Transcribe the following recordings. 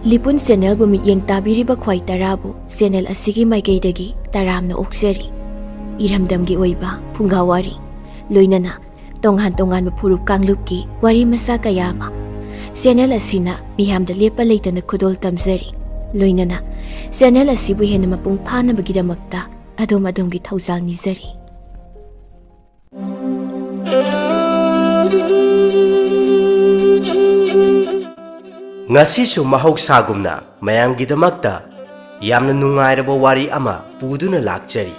ꯂꯤꯄꯨꯟ ꯆꯦꯅꯦꯜꯕꯨ ꯃꯤꯠꯌꯦꯡ ꯇꯥꯕꯤꯔꯤꯕ ꯈ꯭ꯋꯥꯏ ꯇꯔꯥꯕꯨ ꯆꯦꯅꯦꯜ ꯑꯁꯤꯒꯤ ꯃꯥꯏꯀꯩꯗꯒꯤ ꯇꯔꯥꯝꯅ ꯑꯣꯛꯆꯔꯤ꯫ ꯏꯔꯝꯗꯝꯒꯤ ꯑꯣꯏꯕ ꯐꯨꯡꯒꯥꯋꯥꯔꯤ ꯂꯣꯏꯅꯅ ꯇꯣꯉꯥꯟ ꯇꯣꯉꯥꯟꯕ ꯐꯨꯔꯨꯞ ꯀꯥꯡꯂꯨꯞꯀꯤ ꯋꯥꯔꯤ ꯃꯆꯥ ꯀꯌꯥ ꯑꯃ ꯆꯦꯅꯦꯜ ꯑꯁꯤꯅ ꯃꯤꯌꯥꯝꯗ ꯂꯦꯞꯄ ꯂꯩꯇꯅ ꯈꯨꯗꯣꯜ ꯇꯝꯖꯔꯤ꯫ ꯂꯣꯏꯅꯅ ꯆꯦꯅꯦꯜ ꯑꯁꯤꯕꯨ ꯍꯦꯟꯅ ꯃꯄꯨꯡ ꯐꯥꯅꯕꯒꯤꯗꯃꯛꯇ ꯑꯗꯣꯝꯒꯤ ꯊꯧꯖꯥꯜ ꯅꯤꯖꯔꯤ꯫ ꯉꯁꯤꯁꯨ ꯃꯍꯧꯁꯥꯒꯨꯝꯅ ꯃꯌꯥꯝꯒꯤꯗꯃꯛꯇ ꯌꯥꯝꯅ ꯅꯨꯡꯉꯥꯏꯔꯕ ꯋꯥꯔꯤ ꯑꯃ ꯄꯨꯗꯨꯅ ꯂꯥꯛꯆꯔꯤ꯫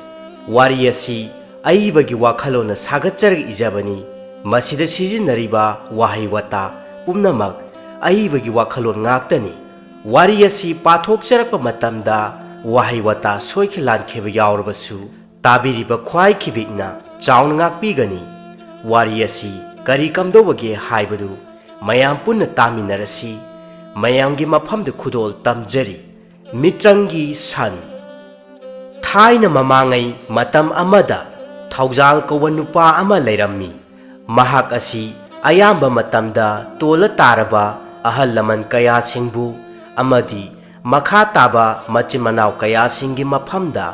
ꯋꯥꯔꯤ ꯑꯁꯤ ꯑꯏꯕꯒꯤ ꯋꯥꯈꯜꯂꯣꯟꯅ ꯁꯥꯒꯠꯆꯔꯒ ꯏꯖꯕꯅꯤ꯫ ꯃꯁꯤꯗ ꯁꯤꯖꯤꯟꯅꯔꯤꯕ ꯋꯥꯍꯩ ꯋꯥꯇꯥ ꯄꯨꯝꯅꯃꯛ ꯑꯏꯕꯒꯤ ꯋꯥꯈꯜꯂꯣꯟ ꯉꯥꯛꯇꯅꯤ꯫ ꯋꯥꯔꯤ ꯑꯁꯤ ꯄꯥꯊꯣꯛꯆꯔꯛꯄ ꯃꯇꯝꯗ ꯋꯥꯍꯩ ꯋꯥꯇꯥ ꯁꯣꯏꯈꯤ ꯂꯥꯟꯈꯤꯕ ꯌꯥꯎꯔꯕꯁꯨ ꯇꯥꯕꯤꯔꯤꯕ ꯈ꯭ꯋꯥꯏ ꯈꯤꯕꯤꯛꯅ ꯆꯥꯎꯅ ꯉꯥꯛꯄꯤꯒꯅꯤ꯫ ꯋꯥꯔꯤ ꯑꯁꯤ ꯀꯔꯤ ꯀꯝꯗꯧꯕꯒꯦ ꯍꯥꯏꯕꯗꯨ ꯃꯌꯥꯝ ꯄꯨꯟꯅ ꯇꯥꯃꯤꯟꯅꯔꯁꯤ꯫ ꯃꯌꯥꯝꯒꯤ ꯃꯐꯝꯗ ꯈꯨꯗꯣꯜ ꯇꯝꯖꯔꯤ꯫ ꯃꯤꯇ꯭ꯔꯪꯒꯤ ꯁꯟ꯫ ꯊꯥꯏꯅ ꯃꯃꯥꯡꯉꯩ ꯃꯇꯝ ꯑꯃꯗ ꯊꯧꯖꯥꯜ ꯀꯧꯕ ꯅꯨꯄꯥ ꯑꯃ ꯂꯩꯔꯝꯃꯤ꯫ ꯃꯍꯥꯛ ꯑꯁꯤ ꯑꯌꯥꯝꯕ ꯃꯇꯝꯗ ꯇꯣꯜꯂ ꯇꯥꯔꯕ ꯑꯍꯜ ꯂꯃꯟ ꯀꯌꯥꯁꯤꯡꯕꯨ ꯑꯃꯗꯤ ꯃꯈꯥ ꯇꯥꯕ ꯃꯆꯤꯟ ꯃꯅꯥꯎ ꯀꯌꯥꯁꯤꯡꯒꯤ ꯃꯐꯝꯗ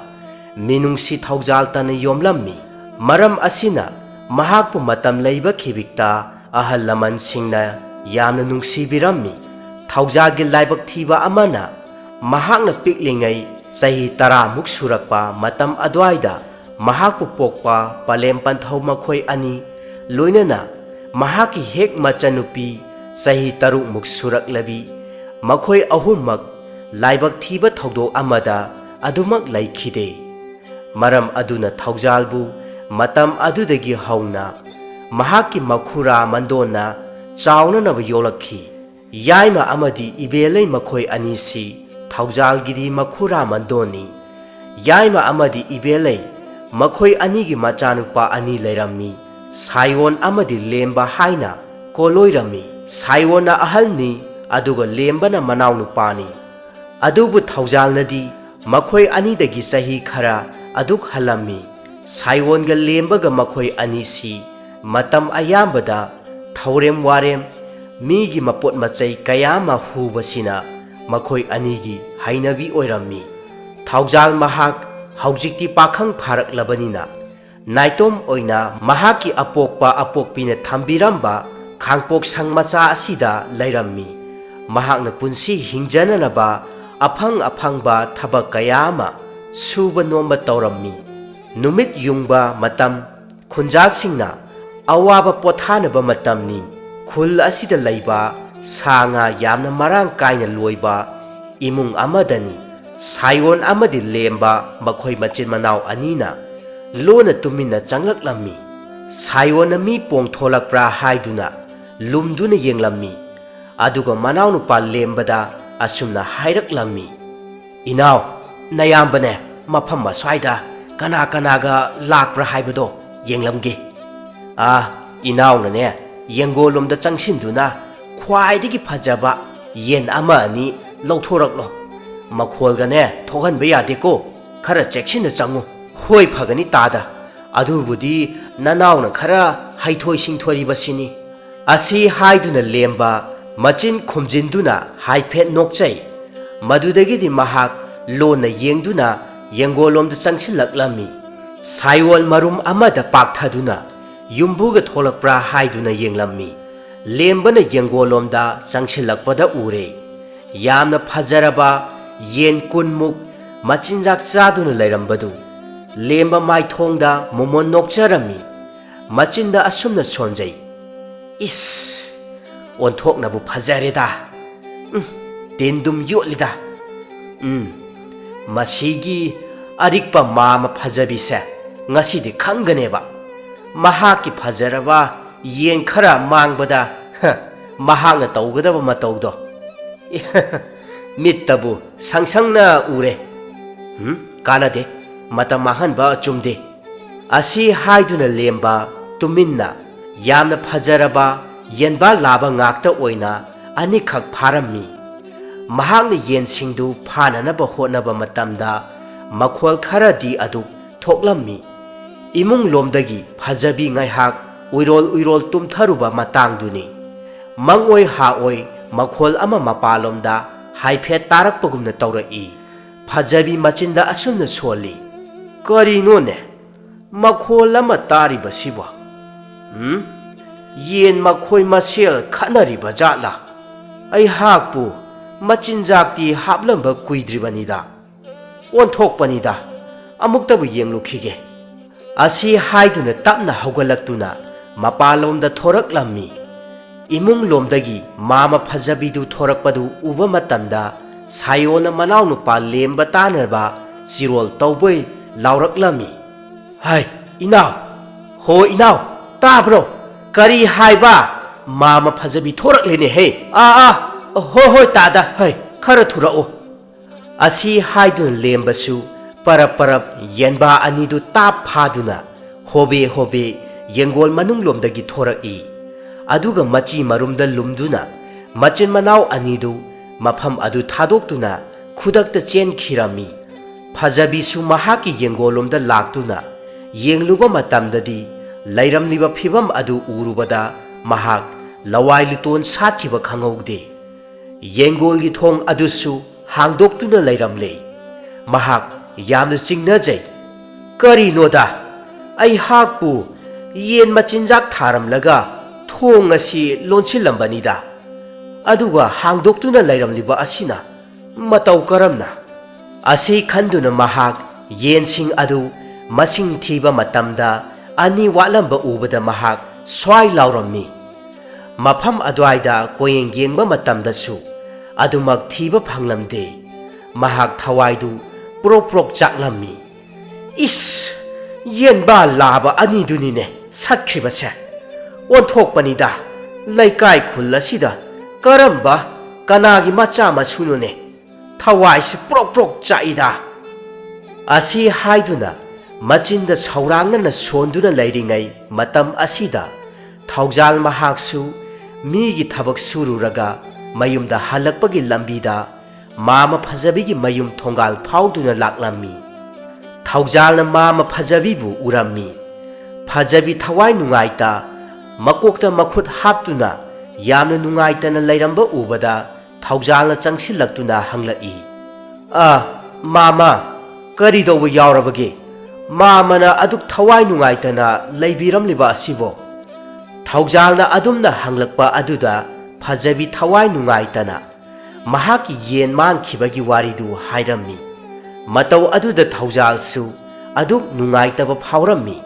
ꯃꯤꯅꯨꯡꯁꯤ ꯊꯧꯖꯥꯜ ꯇꯅ ꯌꯣꯝꯂꯝꯃꯤ꯫ ꯃꯔꯝ ꯑꯁꯤꯅ ꯃꯍꯥꯛꯄꯨ ꯃꯇꯝ ꯂꯩꯕ ꯈꯤꯕꯤꯛꯇ ꯑꯍꯜ ꯂꯃꯟꯁꯤꯡꯅ ꯌꯥꯝꯅ ꯅꯨꯡꯁꯤꯕꯤꯔꯝꯃꯤ꯫ ꯊꯧꯖꯥꯜꯒꯤ ꯂꯥꯏꯕꯛ ꯊꯤꯕ ꯑꯃꯅ ꯃꯍꯥꯛꯅ ꯄꯤꯛꯂꯤꯉꯩ ꯆꯍꯤ 10ꯃꯨꯛ ꯁꯨꯔꯛꯄ ꯃꯇꯝ ꯑꯗꯨꯋꯥꯏꯗ ꯃꯍꯥꯛꯄꯨ ꯄꯣꯛꯄ ꯄꯂꯦꯝ ꯄꯟꯊꯧ ꯃꯈꯣꯏ ꯑꯅꯤ ꯂꯣꯏꯅꯅ ꯃꯍꯥꯛꯀꯤ ꯍꯦꯛ ꯃꯆꯟꯅꯨꯄꯤ ꯆꯍꯤ 3ꯃꯨꯛ ꯁꯨꯔꯛꯂꯕꯤ ꯃꯈꯣꯏ ꯑꯍꯨꯝꯃꯛ ꯂꯥꯏꯕꯛ ꯊꯤꯕ ꯊꯧꯗꯣꯛ ꯑꯃꯗ ꯑꯗꯨꯃꯛ ꯂꯩꯈꯤꯗꯦ꯫ ꯃꯔꯝ ꯑꯗꯨꯅ ꯊꯧꯖꯥꯜꯕꯨ ꯃꯇꯝ ꯑꯗꯨꯗꯒꯤ ꯍꯧꯅ ꯃꯍꯥꯛꯀꯤ ꯃꯈꯨꯔꯥ ꯃꯟꯗꯣꯟꯅ ꯆꯥꯎꯅꯅꯕ ꯌꯣꯛꯂꯛꯈꯤ꯫ ꯌꯥꯏꯃ ꯑꯃꯗꯤ ꯏꯕꯦꯜꯂꯩ ꯃꯈꯣꯏ ꯑꯅꯤꯁꯤ ꯊꯧꯖꯥꯜꯒꯤꯗꯤ ꯃꯈꯨꯔꯥ ꯃꯟꯗꯣꯟꯅꯤ꯫ ꯌꯥꯏꯃ ꯑꯃꯗꯤ ꯏꯕꯦꯜꯂꯩ ꯃꯈꯣꯏ ꯑꯅꯤꯒꯤ ꯃꯆꯥꯅꯨꯄꯥ ꯑꯅꯤ ꯂꯩꯔꯝꯃꯤ꯫ ꯁꯥꯏꯑꯣꯟ ꯑꯃꯗꯤ ꯂꯦꯝꯕ ꯍꯥꯏꯅ ꯀꯣꯂꯣꯏꯔꯝꯃꯤ꯫ ꯁꯥꯏꯑꯣꯟꯅ ꯑꯍꯜꯅꯤ ꯑꯗꯨꯒ ꯂꯦꯝꯕꯅ ꯃꯅꯥꯎꯅꯨꯄꯥꯅꯤ꯫ ꯑꯗꯨꯕꯨ ꯊꯧꯖꯥꯜꯅꯗꯤ ꯃꯈꯣꯏ ꯑꯅꯤꯗꯒꯤ ꯆꯍꯤ ꯈꯔ ꯑꯗꯨꯛ ꯍꯜꯂꯝꯃꯤ꯫ ꯁꯥꯏꯑꯣꯟꯒ ꯂꯦꯝꯕꯒ ꯃꯈꯣꯏ ꯑꯅꯤꯁꯤ ꯃꯇꯝ ꯑꯌꯥꯝꯕꯗ ꯊꯧꯔꯦꯝ ꯋꯥꯔꯦꯝ ꯃꯤꯒꯤ ꯃꯄꯣꯠ ꯃꯆꯩ ꯀꯌꯥ ꯑꯃ ꯍꯨꯕꯁꯤꯅ ꯃꯈꯣꯏ ꯑꯅꯤꯒꯤ ꯍꯩꯅꯕꯤ ꯑꯣꯏꯔꯝꯃꯤ꯫ ꯊꯧꯖꯥꯜ ꯃꯍꯥꯛ ꯍꯧꯖꯤꯛꯇꯤ ꯄꯥꯈꯪ ꯐꯥꯔꯛꯂꯕꯅꯤꯅ ꯅꯥꯏꯇꯣꯝ ꯑꯣꯏꯅ ꯃꯍꯥꯛꯀꯤ ꯑꯄꯣꯛꯄ ꯑꯄꯣꯛꯄꯤꯅ ꯊꯝꯕꯤꯔꯝꯕ ꯈꯥꯡꯄꯣꯛꯁꯪ ꯃꯆꯥ ꯑꯁꯤꯗ ꯂꯩꯔꯝꯃꯤ꯫ ꯃꯍꯥꯛꯅ ꯄꯨꯟꯁꯤ ꯍꯤꯡꯖꯅꯅꯕ ꯑꯐꯪ ꯑꯐꯪꯕ ꯊꯕꯛ ꯀꯌꯥ ꯑꯃ ꯁꯨꯕ ꯅꯣꯝꯕ ꯇꯧꯔꯝꯃꯤ꯫ ꯅꯨꯃꯤꯠ ꯌꯨꯡꯕ ꯃꯇꯝ ꯈꯨꯟꯖꯥꯁꯤꯡꯅ ꯑꯋꯥꯕ ꯄꯣꯊꯥꯅꯕ ꯃꯇꯝꯅꯤ꯫ ꯈꯨꯜ ꯑꯁꯤꯗ ꯂꯩꯕ ꯁꯥ ꯉꯥ ꯌꯥꯝꯅ ꯃꯔꯥꯡ ꯀꯥꯏꯅ ꯂꯣꯏꯕ ꯏꯃꯨꯡ ꯑꯃꯗꯅꯤ ꯁꯥꯏꯑꯣꯟ ꯑꯃꯗꯤ ꯂꯦꯝꯕ ꯃꯈꯣꯏ ꯃꯆꯤꯟ ꯃꯅꯥꯎ ꯑꯅꯤꯅ ꯂꯣꯟꯅ ꯇꯨꯃꯤꯟꯅ ꯆꯪꯂꯛꯂꯝꯃꯤ꯫ ꯁꯥꯏꯑꯣꯟꯅ ꯃꯤ ꯄꯣꯡꯊꯣꯂꯛꯄ꯭ꯔꯥ ꯍꯥꯏꯗꯨꯅ ꯂꯨꯝꯗꯨꯅ ꯌꯦꯡꯂꯝꯃꯤ꯫ ꯑꯗꯨꯒ ꯃꯅꯥꯎꯅꯨꯄꯥ ꯂꯦꯝꯕꯗ ꯑꯁꯨꯝꯅ ꯍꯥꯏꯔꯛꯂꯝꯃꯤ, "ꯏꯅꯥꯎ, ꯅꯌꯥꯝꯕꯅꯦ ꯃꯐꯝ ꯑꯁ꯭ꯋꯥꯏꯗ ꯀꯅꯥ ꯀꯅꯥꯒ ꯂꯥꯛꯄ꯭ꯔꯥ ꯍꯥꯏꯕꯗꯣ ꯌꯦꯡꯂꯝꯒꯦ꯫ ꯏꯅꯥꯎꯅꯅꯦ ꯌꯦꯡꯒꯣꯜꯂꯣꯝꯗ ꯆꯪꯁꯤꯟꯗꯨꯅ ꯈ꯭ꯋꯥꯏꯗꯒꯤ ꯐꯖꯕ ꯌꯦꯟ ꯑꯃ ꯑꯅꯤ ꯂꯧꯊꯣꯔꯛꯂꯣ꯫ ꯃꯈꯣꯜꯒꯅꯦ ꯊꯣꯛꯍꯟꯕ ꯌꯥꯗꯦꯀꯣ, ꯈꯔ ꯆꯦꯛꯁꯤꯟꯅ ꯆꯪꯉꯨ." "ꯍꯣꯏ ꯐꯒꯅꯤ ꯇꯥꯗ, ꯑꯗꯨꯕꯨꯗꯤ ꯅꯅꯥꯎꯅ ꯈꯔ ꯍꯩꯊꯣꯏ ꯁꯤꯡꯊꯣꯏꯔꯤꯕꯁꯤꯅꯤ." ꯑꯁꯤ ꯍꯥꯏꯗꯨꯅ ꯂꯦꯝꯕ ꯃꯆꯤꯟ ꯈꯨꯝꯖꯤꯟꯗꯨꯅ ꯍꯥꯏꯐꯦꯠ ꯅꯣꯛꯆꯩ꯫ ꯃꯗꯨꯗꯒꯤꯗꯤ ꯃꯍꯥꯛ ꯂꯣꯟꯅ ꯌꯦꯡꯗꯨꯅ ꯌꯦꯡꯒꯣꯜꯂꯣꯝꯗ ꯆꯪꯁꯤꯜꯂꯛꯂꯝꯃꯤ꯫ ꯁꯥꯏꯑꯣꯟ ꯃꯔꯨꯝ ꯑꯃꯗ ꯄꯥꯛꯊꯗꯨꯅ ꯌꯨꯝꯕꯨꯒ ꯊꯣꯛꯂꯛꯄ꯭ꯔꯥ ꯍꯥꯏꯗꯨꯅ ꯌꯦꯡꯂꯝꯃꯤ꯫ ꯂꯦꯝꯕꯅ ꯌꯦꯡꯒꯣꯜꯂꯣꯝꯗ ꯆꯪꯁꯤꯜꯂꯛꯄꯗ ꯎꯔꯦ ꯌꯥꯝꯅ ꯐꯖꯔꯕ ꯌꯦꯟ 10ꯃꯨꯛ ꯃꯆꯤꯟꯖꯥꯛ ꯆꯥꯗꯨꯅ ꯂꯩꯔꯝꯕꯗꯨ꯫ ꯂꯦꯝꯕ ꯃꯥꯏꯊꯣꯡꯗ ꯃꯣꯃꯣꯟ ꯅꯣꯛꯆꯔꯝꯃꯤ꯫ ꯃꯆꯤꯟꯗ ꯑꯁꯨꯝꯅ ꯁꯣꯟꯖꯩ, "ꯏꯁ, ꯑꯣꯟꯊꯣꯛꯅꯕꯨ ꯐꯖꯔꯦꯗ! ꯇꯤꯟꯗꯨꯝ ꯌꯣꯠꯂꯤꯗ! ꯃꯁꯤꯒꯤ ꯑꯔꯤꯛꯄ ꯃꯥꯃ ꯐꯖꯕꯤꯁꯦ ꯉꯁꯤꯗꯤ ꯈꯪꯒꯅꯦꯕ꯫ ꯃꯍꯥꯛꯀꯤ ꯐꯖꯔꯕ ꯌꯦꯟ ꯈꯔ ꯃꯥꯡꯕꯗ ꯃꯍꯥꯛꯅ ꯇꯧꯒꯗꯕ ꯃꯇꯧꯗꯣ ꯃꯤꯠꯇꯕꯨ ꯁꯪꯁꯪꯅ ꯎꯔꯦ꯫ ꯀꯥꯟꯅꯗꯦ, ꯃꯇꯝ ꯃꯥꯡꯍꯟꯕ ꯆꯨꯝꯗꯦ." ꯑꯁꯤ ꯍꯥꯏꯗꯨꯅ ꯂꯦꯝꯕ ꯇꯨꯃꯤꯟꯅ ꯌꯥꯝꯅ ꯐꯖꯔꯕ ꯌꯦꯟꯕꯥ ꯂꯥꯕ ꯉꯥꯛꯇ ꯑꯣꯏꯅ ꯑꯅꯤꯈꯛ ꯐꯥꯔꯝꯃꯤ꯫ ꯃꯍꯥꯛꯅ ꯌꯦꯟꯁꯤꯡꯗꯨ ꯐꯥꯅꯅꯕ ꯍꯣꯠꯅꯕ ꯃꯇꯝꯗ ꯃꯈꯣꯜ ꯈꯔꯗꯤ ꯑꯗꯨꯛ ꯊꯣꯛꯂꯝꯃꯤ꯫ ꯏꯃꯨꯡꯂꯣꯝꯗꯒꯤ ꯐꯖꯕꯤ ꯉꯥꯏꯍꯥꯛ ꯎꯏꯔꯣꯜ ꯎꯏꯔꯣꯜ ꯇꯨꯝꯊꯔꯨꯕ ꯃꯇꯥꯡꯗꯨꯅꯤ꯫ ꯃꯪꯑꯣꯏ ꯍꯥꯑꯣꯏ ꯃꯈꯣꯜ ꯑꯃ ꯃꯄꯥꯟꯂꯣꯝꯗ हाइफेट तारकपगुमना तौरई फजबी मचिंदा असुमना सोली करिनोने मखोल अमा तारिबसिबो येन मखोय मसेल खनरिबा जातला अइहाकपु मचिंजाक्ति हापलंबा कुइद्रिबनिदा ओंथोकपनिदा अमुक्तबु येंगलुखिगे असी हाइदुना तपना हौगलक्तुना मपालोमदा थोरकलम्मी इमुंग लोमदगी मामा फजबीदु थोरकपदु उबा मतमदा सायोना मनाव नुपा लेम्बा तानरबा सिरोल तौबोय लाउरकलम्मी हाय इनाव हो इनाव ताब्रो करी हाइबा मामा फजबी थोरकलेने हे आ हो हो तादा हाय खर थुरओ असी हाइदुन लेम्बसु परप परप येनबा अनिदु ताप फादुना होबे होबे येंगोल मनुंग लोमदगी थोरई अदुगा मची मरुमदा लुमदुना मचिन मनाव अनिदु मफम अदु थादोक्तुना खुदक्ता चेनखिरमी फजबीसु महाकी येंगोलोमदा लाक्तुना येंगलुबा मतमददी लैरमलिबा फिबम अदु उरुबदा महाक लवाई लुतोन सातखिबा खंगौदे येंगोलगी थोंग अदुसु हांगदोक्तुना लैरमले महाक यामना चिंगनजै करिनोदा अइहाकपु येन मचिंजाक थारमलगा थोंग असि लोनसिलंबनिदा अदुगा हांगदोक्तुना लैरमलिबा असिना मतौ करमना असि खंदुना महाक येनसिंग अदु मसिंग थीबा मतमदा अनि वालंबा उबदा महाक स्वाई लाउरम्मी मफम अद्वाइदा कोयेंग येंगबा मतमदसु अदुमक थीबा फंगलमदे महाक थवाइदु प्रोक प्रोक चाकलम्मी इस येनबा लाबा अनिदुनिने सत्खिबसे ओंथोकपनिदा लैकाय खुल्लसिदा करम्बा कनागी मचा मसुनुने थवाइसे प्रोक प्रोक चाइदा असि हाइदुना मचिंदा सौरांगना सोंदुना लैरिङै मतम असिदा थौजाल महाकसु मीगी थबक सुरुरगा मयुमदा हलकपगी लंबीदा मामा फजबीगी मयुम थोंगाल फाउदुना लाक्लम्मी थौजालना मामा फजबीबु उरम्मी फजबी थवाई नुंगाइता मकोकता मखुत हापतुना यामना नुंगाइतना लैरंबा उबदा थौजालना चंगसिलक्तुना हंगलई मामा करिदौबा यावरबगे मामना अदुक थवाई नुंगाइतना लैबिरमलिबा असिबो थौजालना अदुमना हंगलकपा अदुदा फजबी थवाई नुंगाइतना महाकी येन मांखिबगी वारिदु हाइरम्मी मतौ अदुदा थौजालसु अदुक नुंगाइतबा फावरम्मी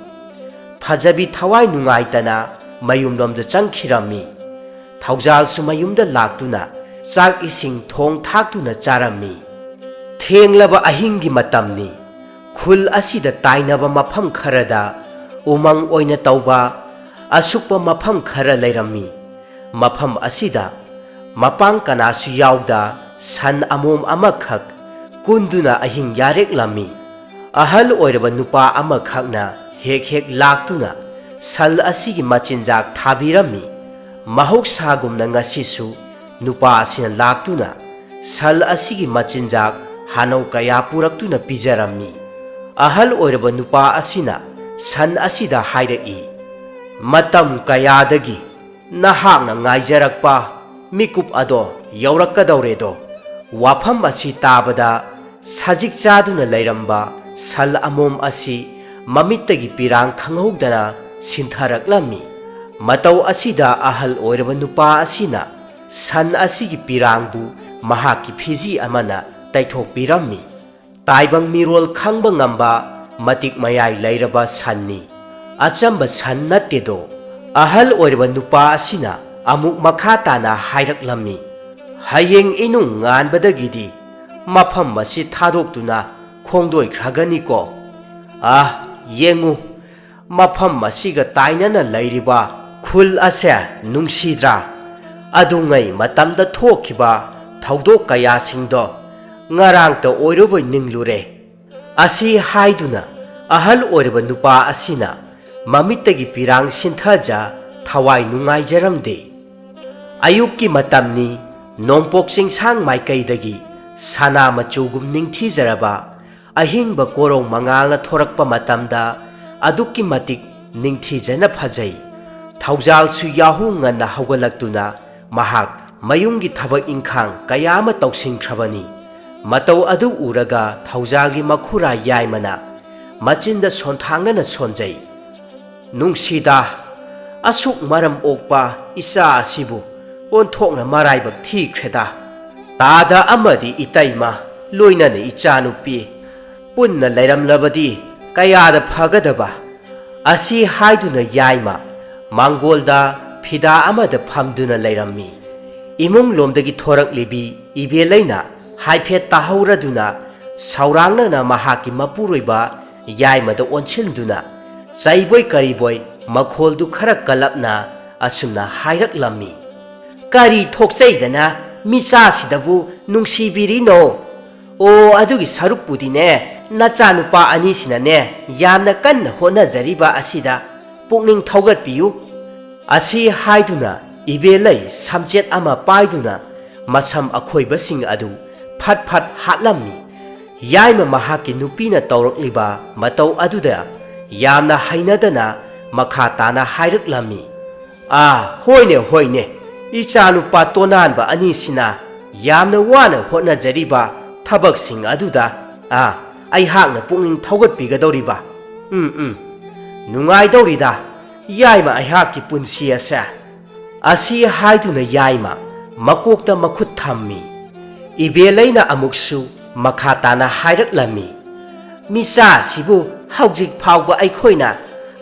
फजबी थवाई नुंगाइतना मयुमलोमदा चंखिरम्मी थौजालसु मयुमदा लाक्तुना चाक इसिंग थोंग थाक्तुना चारम्मी थेंगलबा अहिंगी मतमनी खुल असिदा ताइनबा मफम खरदा उमंग ओइना तौबा असुकपा मफम खरा लैरम्मी मफम असिदा मपांग कनासु यावदा सन अमोम अमखक कुंदुना अहिंग यारेक्लम्मी अहल ओइरबा नुपा अमखकना हेक हेक लाक्तुना सल असिगी मचिंजाक थाबिरम्मी महौसागुमना ngasisu नुपा असिना लाक्तुना सल असिगी मचिंजाक हानौ कया पुरक्तुना पिजरम्मी अहल ओइरबा नुपा असिना सन असिदा हाइरई मतम कयादगी नहांगना ngaijरकपा मिकुप अदो यौरक्कदौरेदो वाफम असि ताबदा सजिक चादुना लैरंबा सल अमोम असि ममित्तगी पिरांग खंगौदना सिंथरक्लम्मी मतौ असिदा अहल ओइरबा नुपा असिना सन असिगी पिरांगबु महाकी फिजी अमना तैथोकपिरम्मी ताइबंग मिरोल खंगबा ngamba मतिक मयाई लैरबा सन्नी अचंबा सन नत्तेदो अहल ओइरबा नुपा असिना अमुक मखा ताना हाइरक्लम्मी हयेंग इनुंग nganbadagidi मफम मसि थादोक्तुना खोंदोइख्रगनिको येंगु मफम मसिगा ताइनना लैरिबा खुल असे नुंगसिद्रा अदुंगै मतमदा थोखिबा थौदोक कयासिंगदो ngarangta oiroboi ninglure asi haiduna ahal oirba nupa asina mamittagi pirang sinthaja thawai nungai jaramde ayukki matamni nongpok singsang maikaidagi sana machugum ningthi jaraba ahingba korong mangalna thorakpa matamda adukki matik ningthi jana phajai thaujal su yahu ngana hawgalaktuna mahak mayunggi thabak inkhang kaya ama tausinkrabani matau adu uraga thaujalgi makhura yaimana machinda sonthangna sonjai nungsida asuk maram okpa isa asibu onthokna maraibak thikreda tada amadi itaima loina ne ichanupi punna lairamlabadi kayada phagadaba asi haiduna yaima mangolda phida amada phamduna lairammi imung lomdagi thorak libi ibelaina haiphet tahauraduna saurangna na mahaki mapuroiba yaimada onchilduna saiboi kariboi makholdu khara kalapna asumna hairak lammi kari thokchaidana micha sidabu nungsibirino o adugi sarupudine nachanupa ani sinane yamna kanna honajariba asida pukning thaugat piyu asi haiduna ibelai samjet ama paiduna masam akhoibasing adu phat phat hatlammi yaima mahaki nupina tawrakliba matau aduda yamna hainadana makha tana hairaklammi hoine hoine ichanupa tonanba ani sina yamna wana hotnajariba thabaksing aduda ai hakna pukning thaugat pigadoriba nungai dorida yaima ai hakki punsi asa asi haiduna yaima makokta makhut thammi ibelaina amuksu makha tana hairaklammi misa sibu haujik phawba aikhoina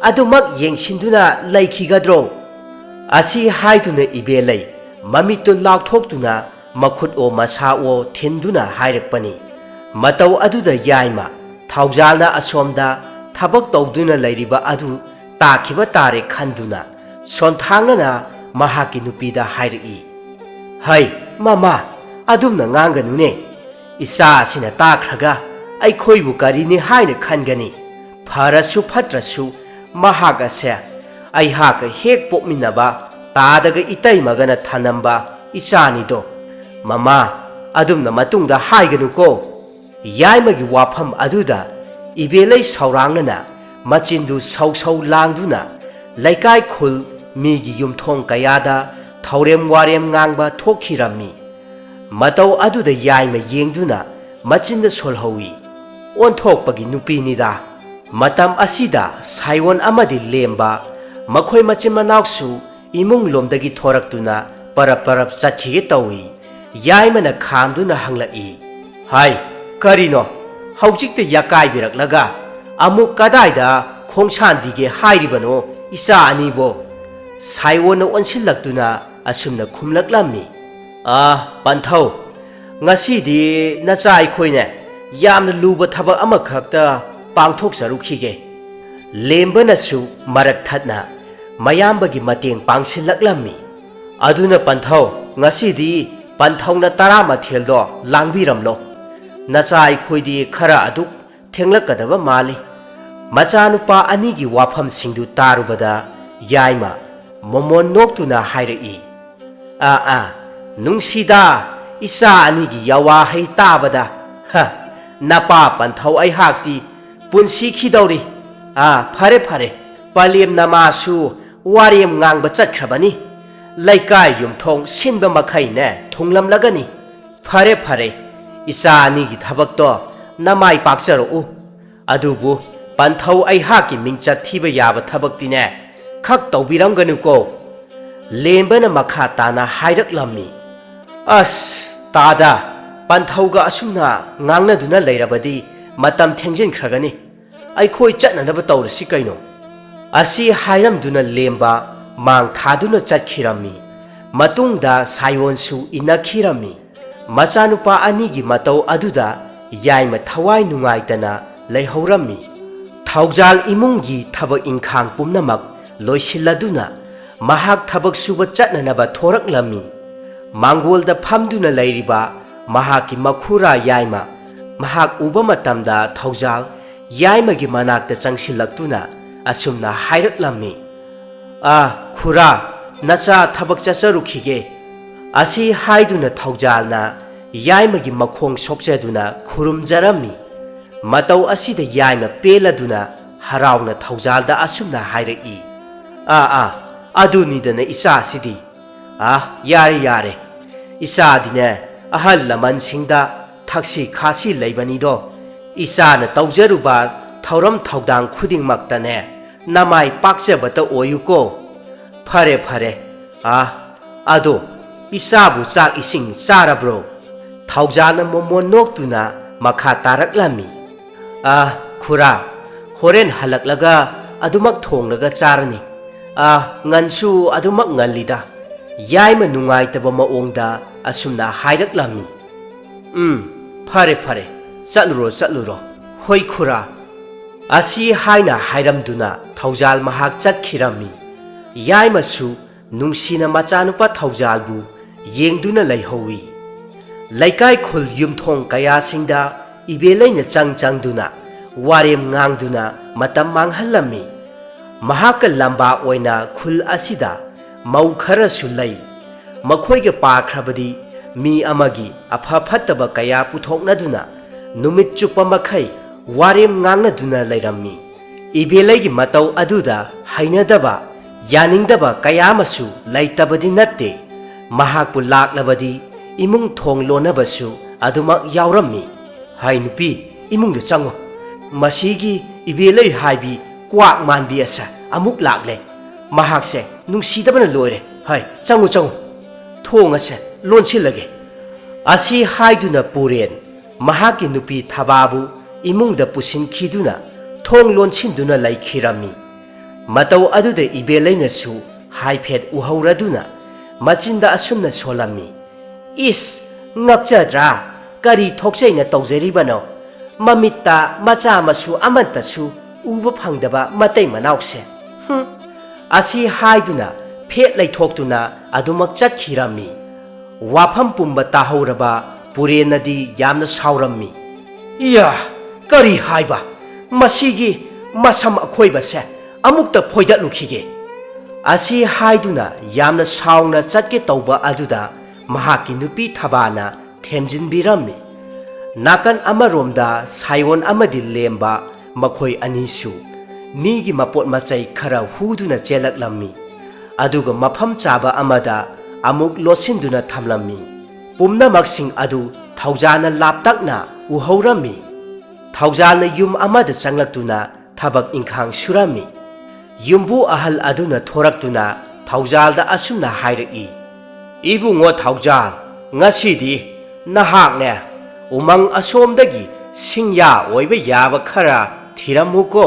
adumak yengsinduna laikhigadro asi haiduna ibelai mamitu laukthokduna makhut o masa o thinduna hairakpani matau aduda yaima thaujalna asomda thabak tawduna lairiba adu takhiba tare khanduna sonthangna mahaki nupida hairiki hai mama adumna nganganune isa sina takhraga aikhoibu karini haina khangani pharasu phatrasu mahaga se ai haka hek pokminaba tadaga itai magana thanamba ichani do mama adumna matungda haiganu ko yaimagi wafam aduda ibelai saurangna machindu sau langduna laikai khul migi yumthong kayada thaurem warem ngangba thokhirammi matau aduda yaima yengduna machinda solhawi onthokpagi nupinida matam asida saiwon amadi lemba makhoi machin manaksu imung lomdagi thoraktuna parap chakhige tawi yaimana khamduna hanglai hai karino haujikte yakai biraklaga amuk kadaida khongshandige hairibano isa anibo saiwona onsillaktuna asumna khumlaklammi panthau ngasidi nacha aikhoine yamna luba thabak amakhakta pangthok sarukhige lembanasu marak thatna mayambagi mateng pangsilaklammi aduna panthau ngasidi panthauna tarama theldo langbiramlo nacha aikhoidi khara aduk thenglakadaba mali machanupa anigi wafam singdu tarubada yaima momon noktuna hairei nungsida isa anigi yawa hai tabada napa panthau ai hakti punsi khidori phare palem namasu warem ngangba chatkhrabani laikai yumthong sinba makhai ne thunglamlagani phare isa anigi thabakto namai pakcharo adubu panthau ai hakki mingchat thiba yaba thabakti ne khak tawbiramganu ko lembana makha tana hairaklammi tada panthauga asumna ngangnaduna leirabadi matam thengjin khragani aikhoi chatnanaba tawrasi kaino asi hairamduna lemba mang thaduna chatkhirami matungda saiwonsu inakhirami machanupa anigi matau aduda yaima thawai nungaitana leihaurammi thaujal imungi thabak inkhang pumnamak loisilladuna mahak thabak suba chatnanaba thoraklammi mangolda phamduna leiriba mahaki makhura yaima mahak uba matamda thaujal yaimagi manakta changsillaktuna asumna hairaklammi khura nacha thabak chacharukhige asi haiduna thaujalna yaimagi makhong sokchaduna khurumjarammi matau asida yaima peladuna harauna thaujalda asumna hairei adunidana isa sidi yare ꯏꯆꯥꯗꯤꯅꯦ ꯑꯍꯜ ꯂꯃꯟꯁꯤꯡꯗ ꯊꯛꯁꯤ ꯈꯥꯁꯤ ꯂꯩꯕꯅꯤꯗꯣ ꯏꯆꯥꯅ ꯇꯧꯖꯔꯨꯕ ꯊꯧꯔꯝ ꯊꯧꯗꯥꯡ ꯈꯨꯗꯤꯡꯃꯛꯇꯅꯦ ꯅꯃꯥꯏ ꯄꯥꯛꯆꯕꯇ ꯑꯣꯏꯌꯨꯀꯣ ꯐꯔꯦ ꯐꯔꯦ ꯑꯗꯣ ꯏꯆꯥꯕꯨ ꯆꯥꯛ ꯏꯁꯤꯡ ꯆꯥꯔꯕ꯭ꯔꯣ ꯊꯧꯖꯥꯜꯅ ꯃꯣꯃꯣꯟ ꯅꯣꯛꯇꯨꯅ ꯃꯈꯥ ꯇꯥꯔꯛꯂꯝꯃꯤ ꯈꯨꯔꯥ ꯍꯣꯔꯦꯟ ꯍꯜꯂꯛꯂꯒ ꯑꯗꯨꯃꯛ ꯊꯣꯡꯂꯒ ꯆꯥꯔꯅꯤ ꯉꯟꯁꯨ ꯑꯗꯨꯃꯛ ꯉꯜꯂꯤꯗ ꯌꯥꯏꯃ ꯅꯨꯡꯉꯥꯏꯇꯕ ꯃꯑꯣꯡꯗ ꯑꯁꯨꯝꯅ ꯍꯥꯏꯔꯛꯂꯝꯃꯤ ꯐꯔꯦ ꯐꯔꯦ ꯆꯠꯂꯨꯔꯣ ꯆꯠꯂꯨꯔꯣ ꯍꯣꯏ ꯈꯨꯔꯥ ꯑꯁꯤ ꯍꯥꯏꯅ ꯍꯥꯏꯔꯝꯗꯨꯅ ꯊꯧꯖꯥꯜ ꯃꯍꯥꯛ ꯆꯠꯈꯤꯔꯝꯃꯤ ꯌꯥꯏꯃꯁꯨ ꯅꯨꯡꯁꯤꯅ ꯃꯆꯥꯅꯨꯄꯥ ꯊꯧꯖꯥꯜꯕꯨ ꯌꯦꯡꯗꯨꯅ ꯂꯩꯍꯧꯏ ꯂꯩꯀꯥꯏ ꯈꯨꯜ ꯌꯨꯝꯊꯣꯡ ꯀꯌꯥꯁꯤꯡꯗ ꯏꯕꯦꯂꯩꯅ ꯆꯪꯗꯨꯅ ꯋꯥꯔꯦꯝ ꯉꯥꯡꯗꯨꯅ ꯃꯇꯝ ꯃꯥꯡꯍꯜꯂꯝꯃꯤ ꯃꯍꯥꯛꯀ ꯂꯝꯕꯥ ꯑꯣꯏꯅ ꯈꯨꯜ ꯑꯁꯤꯗ ꯃꯧ ꯈꯔꯁꯨ ꯂꯩ ꯃꯈꯣꯏꯒ ꯄꯥꯈ꯭ꯔꯕꯗꯤ ꯃꯤ ꯑꯃꯒꯤ ꯑꯐ ꯐꯠꯇꯕ ꯀꯌꯥ ꯄꯨꯊꯣꯛꯅꯗꯨꯅ ꯅꯨꯃꯤꯠ ꯆꯨꯞꯄ ꯃꯈꯩ ꯋꯥꯔꯦꯝ ꯉꯥꯡꯅꯗꯨꯅ ꯂꯩꯔꯝꯃꯤ ꯏꯕꯦꯂꯩꯒꯤ ꯃꯇꯧ ꯑꯗꯨꯗ ꯍꯩꯅꯗꯕ ꯌꯥꯅꯤꯡꯗꯕ ꯀꯌꯥ ꯑꯃꯁꯨ ꯂꯩꯇꯕꯗꯤ ꯅꯠꯇꯦ ꯃꯍꯥꯛꯄꯨ ꯂꯥꯛꯂꯕꯗꯤ ꯏꯃꯨꯡ ꯊꯣꯡ ꯂꯣꯟꯅꯕꯁꯨ ꯑꯗꯨꯃꯛ ꯌꯥꯎꯔꯝꯃꯤ ꯍꯥꯏ ꯅꯨꯄꯤ ꯏꯃꯨꯡꯗ ꯆꯪꯉꯨ ꯃꯁꯤꯒꯤ ꯏꯕꯦꯂꯩ ꯍꯥꯏꯕꯤ ꯀ꯭ꯋꯥꯛ ꯃꯥꯟꯕꯤ ꯑꯁꯦ ꯑꯃꯨꯛ ꯂꯥꯛꯂꯦ ꯃꯍꯥꯛꯁꯦ ꯅꯨꯡꯁꯤꯗꯕꯅ ꯂꯣꯏꯔꯦ ꯍꯥꯏ ꯆꯪꯉꯨ ꯆꯪꯉꯨ ꯊꯣꯡ ꯑꯁꯦ ꯂꯣꯟꯁꯤꯜꯂꯒꯦ ꯑꯁꯤ ꯍꯥꯏꯗꯨꯅ ꯄꯨꯔꯦꯟ ꯃꯍꯥꯛꯀꯤ ꯅꯨꯄꯤ ꯊꯕꯥꯕꯨ ꯏꯃꯨꯡꯗ ꯄꯨꯁꯤꯟꯈꯤꯗꯨꯅ ꯊꯣꯡ ꯂꯣꯟꯁꯤꯟꯗꯨꯅ ꯂꯩꯈꯤꯔꯝꯃꯤ ꯃꯇꯧ ꯑꯗꯨꯗ ꯏꯕꯦꯂꯩꯅꯁꯨ ꯍꯥꯏꯐꯦꯠ ꯎꯍꯧꯔꯗꯨꯅ ꯃꯆꯤꯟꯗ ꯑꯁꯨꯝꯅ ꯁꯣꯜꯂꯝꯃꯤ ꯏꯁ ꯉꯛꯆꯗ꯭ꯔꯥ ꯀꯔꯤ ꯊꯣꯛꯆꯩꯅ ꯇꯧꯖꯔꯤꯕꯅꯣ ꯃꯃꯤꯠꯇ ꯃꯆꯥ ꯃꯁꯨ ꯑꯃꯠꯇꯁꯨ ꯎꯕ ꯐꯪꯗꯕ ꯃꯇꯩ ꯃꯅꯥꯎꯁꯦ ꯑꯁꯤ ꯍꯥꯏꯗꯨꯅ ꯐꯦꯠ ꯂꯩꯊꯣꯛꯇꯨꯅ ꯑꯗꯨꯃꯛ ꯆꯠꯈꯤꯔꯝꯃꯤ ꯋꯥꯐꯝ ꯄꯨꯝꯕ ꯇꯥꯍꯧꯔꯕ ꯄꯨꯔꯦꯟꯅꯗꯤ ꯌꯥꯝꯅ ꯁꯥꯎꯔꯝꯃꯤ ꯏꯌꯥ ꯀꯔꯤ ꯍꯥꯏꯕ ꯃꯁꯤꯒꯤ ꯃꯁꯝ ꯑꯈꯣꯏꯕꯁꯦ ꯑꯃꯨꯛꯇ ꯐꯣꯏꯗꯠꯂꯨꯈꯤꯒꯦ ꯑꯁꯤ ꯍꯥꯏꯗꯨꯅ ꯌꯥꯝꯅ ꯁꯥꯎꯅ ꯆꯠꯀꯦ ꯇꯧꯕ ꯑꯗꯨꯗ ꯃꯍꯥꯛꯀꯤ ꯅꯨꯄꯤ ꯊꯕꯥꯅ ꯊꯦꯝꯖꯤꯟꯕꯤꯔꯝꯃꯤ ꯅꯥꯀꯟ ꯑꯃꯔꯣꯝꯗ ꯁꯥꯏꯑꯣꯟ ꯑꯃꯗꯤ ꯂꯦꯝꯕ ꯃꯈꯣꯏ ꯑꯅꯤꯁꯨ ꯃꯤꯒꯤ ꯃꯄꯣꯠ ꯃꯆꯩ ꯈꯔ ꯍꯨꯗꯨꯅ ꯆꯦꯜꯂꯛꯂꯝꯃꯤ ꯑꯗꯨꯒ ꯃꯐꯝ ꯆꯥꯕ ꯑꯃꯗ ꯑꯃꯨꯛ ꯂꯣꯠꯁꯤꯟꯗꯨꯅ ꯊꯝꯂꯝꯃꯤ ꯄꯨꯝꯅꯃꯛꯁꯤꯡ ꯑꯗꯨ ꯊꯧꯖꯥꯜꯅ ꯂꯥꯞꯇꯛꯅ ꯎꯍꯧꯔꯝꯃꯤ ꯊꯧꯖꯥꯜꯅ ꯌꯨꯝ ꯑꯃꯗ ꯆꯪꯂꯛꯇꯨꯅ ꯊꯕꯛ ꯏꯪꯈꯥꯡ ꯁꯨꯔꯝꯃꯤ ꯌꯨꯝꯕꯨ ꯑꯍꯜ ꯑꯗꯨꯅ ꯊꯣꯔꯛꯇꯨꯅ ꯊꯧꯖꯥꯜꯗ ꯑꯁꯨꯝꯅ ꯍꯥꯏꯔꯛꯏ ꯏꯕꯨꯡꯉꯣ ꯊꯧꯖꯥꯜ ꯉꯁꯤꯗꯤ ꯅꯍꯥꯛꯅꯦ ꯎꯃꯪ ꯑꯁꯣꯝꯗꯒꯤ ꯁꯤꯡꯌꯥ ꯑꯣꯏꯕ ꯌꯥꯕ ꯈꯔ ꯊꯤꯔꯝꯃꯨꯀꯣ